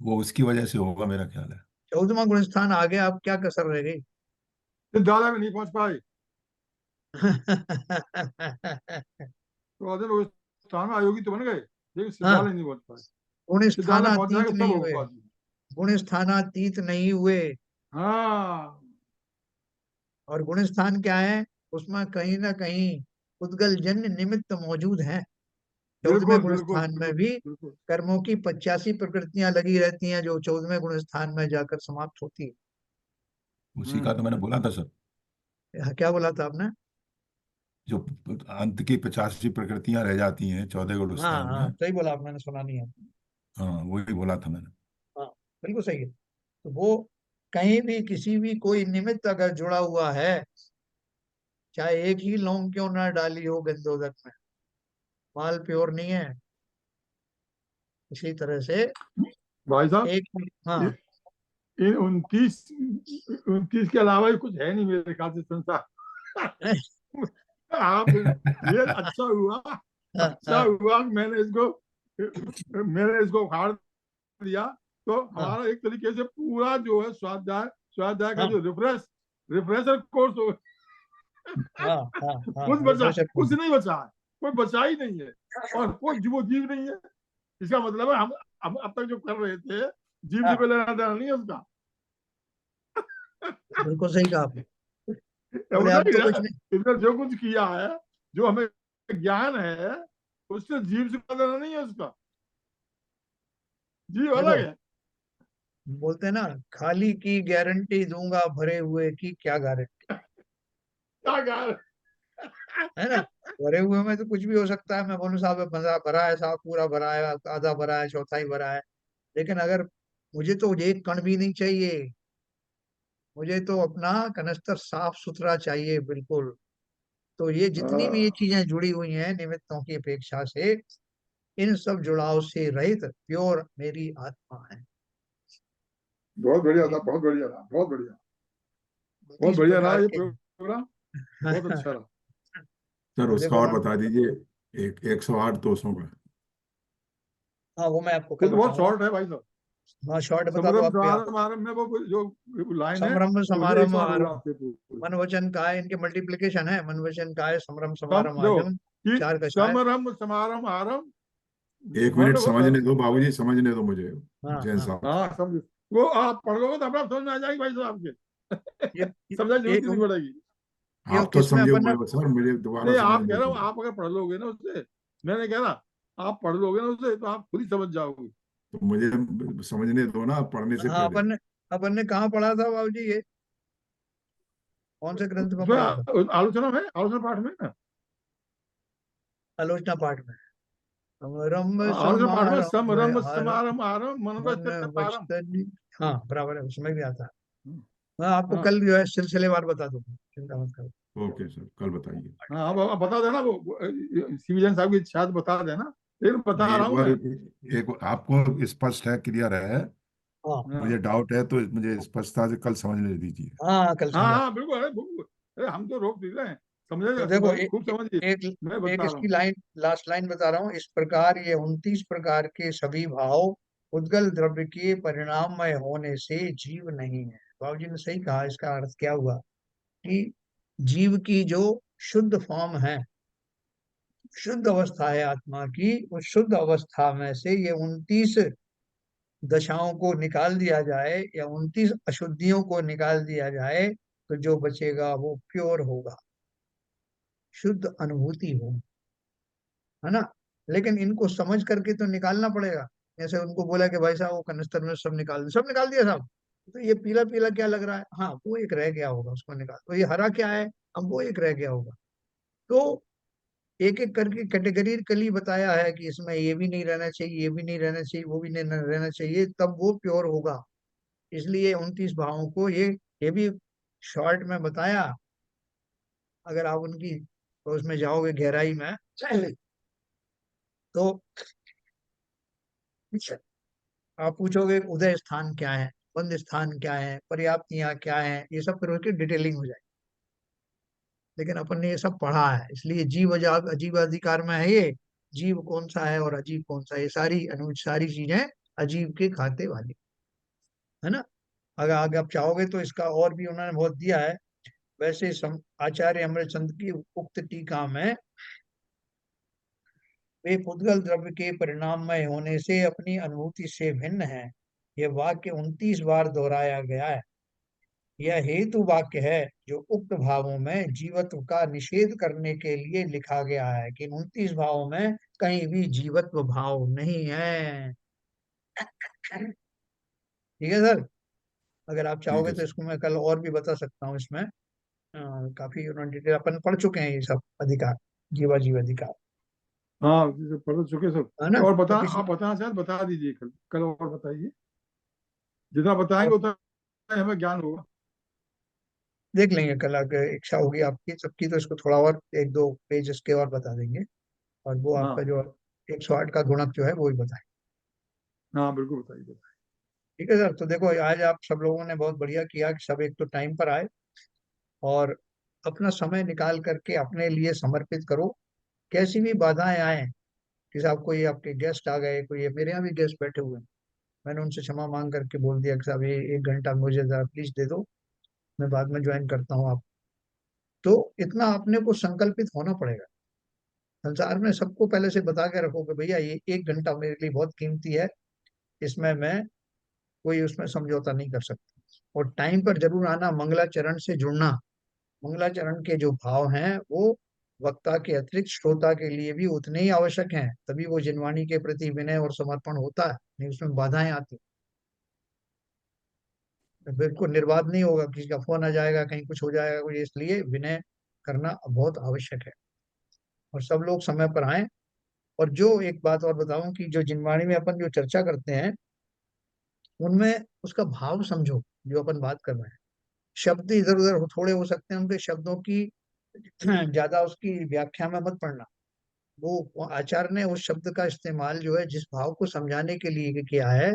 वो उसकी वजह से होगा मेरा ख्याल है। 14वां गुण स्थान आ गया, अब क्या कसर रह गई? सिद्धालय में नहीं पहुंच पाए तो आधे लोग स्थान में अयोगी तो बन गए, लेकिन हाँ, सिद्धालय नहीं पहुंच पाए। गुण सिद्धालय पहुंच स्थानातीत जाएगा सब नहीं हुए, होगा। गुण स्थानातीत नहीं हुए। हाँ, और गुण स्थान क्या है? उसमें कहीं ना कहीं उद्गल जन्य निमित्त मौजूद हैं। 14वें बिल्कुल गुण बिल्कुल स्थान में बिल्कुल भी बिल्कुल। कर्मों की 85 प्रकृतियां लगी रहती हैं, जो 14वें गुण स्थान में जाकर समाप्त होती उसी का हम्म। तो मैंने बोला था सर। है। क्या बोला था आपने? जो अंत की 85 प्रकृतियां रह जाती हैं 14 गुण हाँ स्थान हाँ, में। सही बोला आप, मैंने सुना नहीं है। हाँ, वही बोला था मैंने। हाँ, बिल्कुल सही है। तो वो कहीं भी किसी भी कोई निमित्त अगर जुड़ा हुआ है, चाहे एक ही लौंग क्यों ना डाली हो गंदोदक में, माल प्योर नहीं है। इसी तरह से भाई साहब, एक, हाँ इन 29 के अलावा ही कुछ है नहीं मेरे ख्याल से संसार। आप, ये अच्छा हुआ, हाँ अच्छा हाँ हुआ कि मैंने इसको उखाड़ दिया। तो हाँ हमारा एक तरीके से पूरा जो है स्वाध्याय स्वाध्याय का हाँ जो रिफ्रेशर कोर्स हो, हाँ हाँ हाँ, कुछ बचा, रिफ्रेशर कुछ कोर्स। नहीं बचा है, कोई बचा ही नहीं है। और कोई वो जीव नहीं है। इसका मतलब है हम अब तक जो कर रहे थे, जीव से हाँ, कोई लेना देना नहीं है उसका। बिल्कुल सही कहा आपने। बोले समझा अब नहीं तो ना? कुछ नहीं। इसने जो कुछ किया है, जो हमें ज्ञान है, उससे जीव से कोई लेना नहीं है उसका। जीव देखो, अलग है। बोलते हैं ना, खाली की गारंटी दूंगा, भरे हुए की क्या गारंटी, क्या ज्ञान। है ना। भरे हुए में तो कुछ भी हो सकता है, मैं बोलूं साहब भरा भरा है, साहब पूरा भरा है, आधा भरा है, चौथाई भरा है, लेकिन अगर मुझे तो एक कण भी नहीं चाहिए, मुझे तो अपना कनस्तर साफ सुथरा चाहिए बिल्कुल। तो ये जितनी भी ये चीजें जुड़ी हुई हैं निमित्तों की अपेक्षा से, इन सब जुड़ाव से रहित प्योर मेरी आत्मा है। बहुत बढ़िया ये था, बहुत बढ़िया था, बहुत बढ़िया। बहुत 29 बढ़िया रहा प्रकार ये के। प्रोग्राम, बहुत अच्छा रहा। सर तो उसका देखो और उन्होंने, बता दीजिए, एक 108 दोषों का। हाँ वो मैं आपको ये कल तो बहुत बताऊंगा। शॉर्ट है भाई साहब। हाँ शॉर्ट बता दो समरम आप भी आप। समारम आरम में वो जो लाइन है, समरम मुझे समारम 108 हो आरम, जाते हैं पूरे। मन वचन काय, इनके मल्टीप्लिकेशन है, मन वचन काय समरम सम समारम देखो आजम, कि चार कषाय। समरम समारम आरम, एक वर्ण मिनट होता है। समझने दो बाबूजी, समझने दो मुझे, हाँ जैन हाँ। साहब। हाँ समझ, वो आप पढ़ लोगे तो अपना समझ में आ जाएगी भाई साहब आपके। ये समझाने की जरूरत एक ही नहीं पड़ेगी। आप तो किसमें समझे अपन ने, हुए हो सर, मुझे दोबारा नहीं आप कह समझने रहा दो। हूँ, आप अगर पढ़ लोगे ना उससे, मैंने कह रहा आप पढ़ लोगे ना उससे तो आप खुद ही समझ जाओगे। तो मुझे समझने दो ना, पढ़ने से हाँ पहले। अपन ने कहाँ पढ़ा था बाबूजी ये, कौन से ग्रंथ में उसमें पढ़ा था? आलोचना में, आलोचना पाठ में ना, आलोचना पाठ में। समरम आलोचना पाठ में समारम समरम आरम, समारम आरम मन मनोवचन पारम। वचन, हाँ बराबर है, उसमें भी आता है। मैं आपको हाँ कल जो है सिलसिलेवार बता दूंगा, चिंता मत करो। ओके सर, कल बताइए। हाँ, अब बता देना वो सीविजन साहब की शायद बता देना, लेकिन बता नहीं, रहा एक हूँ बार, मैं। एक आपको स्पष्ट है, क्लियर है। हाँ हाँ मुझे डाउट है तो मुझे स्पष्टता से कल समझने दीजिए। हाँ कल हाँ समझा। हाँ बिल्कुल, अरे बिल्कुल, अरे हम तो रोक नहीं रहे हैं, तो समझेगा देखो खूब समझिए, एक मैं एक बता रहा इसकी हूँ। लाइन, लास्ट लाइन बता रहा हूँ। इस प्रकार ये 29 प्रकार के सभी भाव उद्गल द्रव्य के परिणाममय होने से जीव नहीं है। बाबू जी ने सही कहा। इसका अर्थ क्या हुआ कि जीव की जो शुद्ध फॉर्म है, शुद्ध अवस्था है आत्मा की, उस शुद्ध अवस्था में से ये 29 दशाओं को निकाल दिया जाए या 29 अशुद्धियों को निकाल दिया जाए, तो जो बचेगा वो प्योर होगा, शुद्ध अनुभूति होगी, है ना। लेकिन इनको समझ करके तो निकालना पड़ेगा। जैसे उनको बोला कि भाई साहब वो कनस्तर में सब निकाल दो, सब निकाल दिया साहब, तो ये पीला पीला क्या लग रहा है, हाँ वो एक रह गया होगा, उसको निकाल। तो ये हरा क्या है, अब वो एक रह गया होगा। तो एक एक करके कैटेगरिकली बताया है कि इसमें ये भी नहीं रहना चाहिए, ये भी नहीं रहना चाहिए, वो भी नहीं रहना चाहिए, तब वो प्योर होगा। इसलिए 29 भावों को ये भी शॉर्ट में बताया। अगर आप उनकी तो उसमें जाओगे गहराई में, तो आप पूछोगे उदय स्थान क्या है, बंद स्थान क्या है, पर्याप्तियां क्या है, ये सब फिर उसकी डिटेलिंग हो जाए। लेकिन अपन ने ये सब पढ़ा है, इसलिए जीव अजाब अजीब अधिकार में है ये। जीव कौन सा है और अजीब कौन सा है, ये सारी सारी चीजें अजीब के खाते वाली, है ना। अगर आगे आप चाहोगे तो इसका और भी उन्होंने बहुत दिया है। वैसे आचार्य अमरचंद की उक्त टीका में, वे पुद्गल द्रव्य के परिणाममय होने से अपनी अनुभूति से भिन्न है, यह वाक्य 29 बार दोहराया गया है। यह हेतु वाक्य है जो उक्त भावों में जीवत्व का निषेध करने के लिए लिखा गया है कि 29 भावों में कहीं भी जीवत्व भाव नहीं है। ठीक है सर। अगर आप ठीक चाहोगे है तो सर। इसको मैं कल और भी बता सकता हूँ। इसमें काफी उन्होंने डिटेल अपन पढ़ चुके हैं ये सब अधिकार, जीवा जीव अधिकार, हाँ जैसे पढ़ चुके सब। है ना। और बता, तो किसी आप बताना शायद बता दीजिए कल, कल और बताइए, जितना बताएंगे और उतना हमें ज्ञान होगा। देख लेंगे कल, अगर इच्छा होगी आपकी सबकी तो इसको थोड़ा और एक दो पेज इसके और बता देंगे। और वो आपका हाँ जो 108 का गुणक जो है वो भी बताएं। हाँ बिल्कुल, बताइए बताइए। ठीक है सर। तो देखो आज आप सब लोगों ने बहुत बढ़िया किया कि सब एक तो टाइम पर आए और अपना समय निकाल करके अपने लिए समर्पित करो। कैसी भी बाधाएं आए, कि साहब कोई आपके गेस्ट आ गए, कोई मेरे यहाँ भी गेस्ट बैठे हुए हैं, मैंने उनसे क्षमा मांग करके बोल दिया कि साहब ये 1 घंटा मुझे जरा प्लीज दे दो, मैं बाद में ज्वाइन करता हूँ आप। तो इतना अपने को संकल्पित होना पड़ेगा। संसार में सबको पहले से बता के रखो कि भैया ये 1 घंटा मेरे लिए बहुत कीमती है, इसमें मैं कोई उसमें समझौता नहीं कर सकता। और टाइम पर जरूर आना, मंगलाचरण से जुड़ना। मंगलाचरण के जो भाव हैं वो वक्ता के अतिरिक्त श्रोता के लिए भी उतने ही आवश्यक हैं, तभी वो जिनवाणी के प्रति विनय और समर्पण होता है, नहीं उसमें बाधाएं आती हैं। बिल्कुल निर्बाध नहीं होगा, किसी का फोन आ जाएगा, कहीं कुछ हो जाएगा कुछ, इसलिए विनय करना बहुत आवश्यक है। और सब लोग समय पर आए। और जो एक बात और बताऊं कि जो जिनवाणी में अपन जो चर्चा करते हैं उनमें उसका भाव समझो, जो अपन बात कर रहे हैं। शब्द इधर उधर थोड़े हो सकते हैं, उनके शब्दों की ज्यादा उसकी व्याख्या में मत पड़ना। वो आचार्य ने उस शब्द का इस्तेमाल जो है जिस भाव को समझाने के लिए किया है,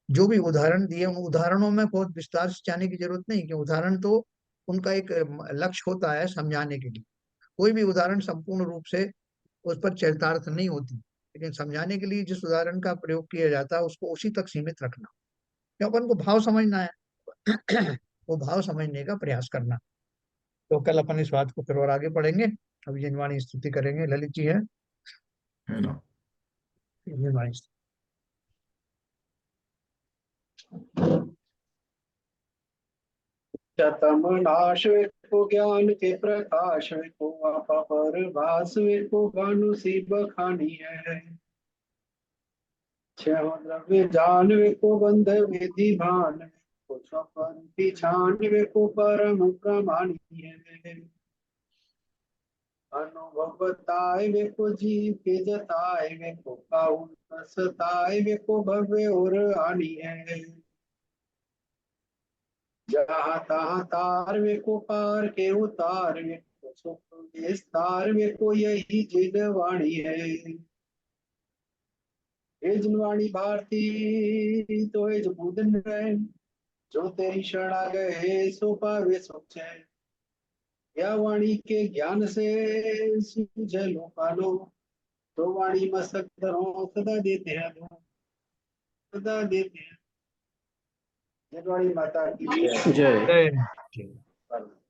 जो भी उदाहरण दिए उन उदाहरणों में बहुत विस्तार से जाने की जरूरत नहीं, कि उदाहरण तो उनका एक लक्ष्य होता है समझाने के लिए। कोई भी उदाहरण संपूर्ण रूप से उस पर चरितार्थ नहीं होती, लेकिन समझाने के लिए जिस उदाहरण का प्रयोग किया जाता है उसको उसी तक सीमित रखना, क्योंकि अपन को भाव समझना है। वो भाव समझने का प्रयास करना। तो कल अपन इस बात को फिर और आगे पढ़ेंगे। अभी जिनवाणी स्तुति करेंगे, ललित जी है ना। जिनवाणी स्तुति। शतम नाश को ज्ञान के प्रकाश को आपा पर भास को भानु सी बखानी है। छह द्रव्य जान को बंध विधि भान को स्वपन पिछान को परम प्रमाणी है। अनुभव बताए को जीव के जताए को काउन सताए को भव्य और आनी है। जहाँ तहाँ तार वे को पार के उतार वे को सुख विस्तार वे को यही जिनवाणी है। हे जिनवाणी भारती तो हे जो बुदन रहे, जो तेरी शरण आ गए सो पावे सुख चैन। या वाणी के ज्ञान से सूझे लो पालो, तो वाणी मस्तक धरो सदा देते हैं दो, सदा देते हैं। जिनवाणी माता की जय। जय। जय।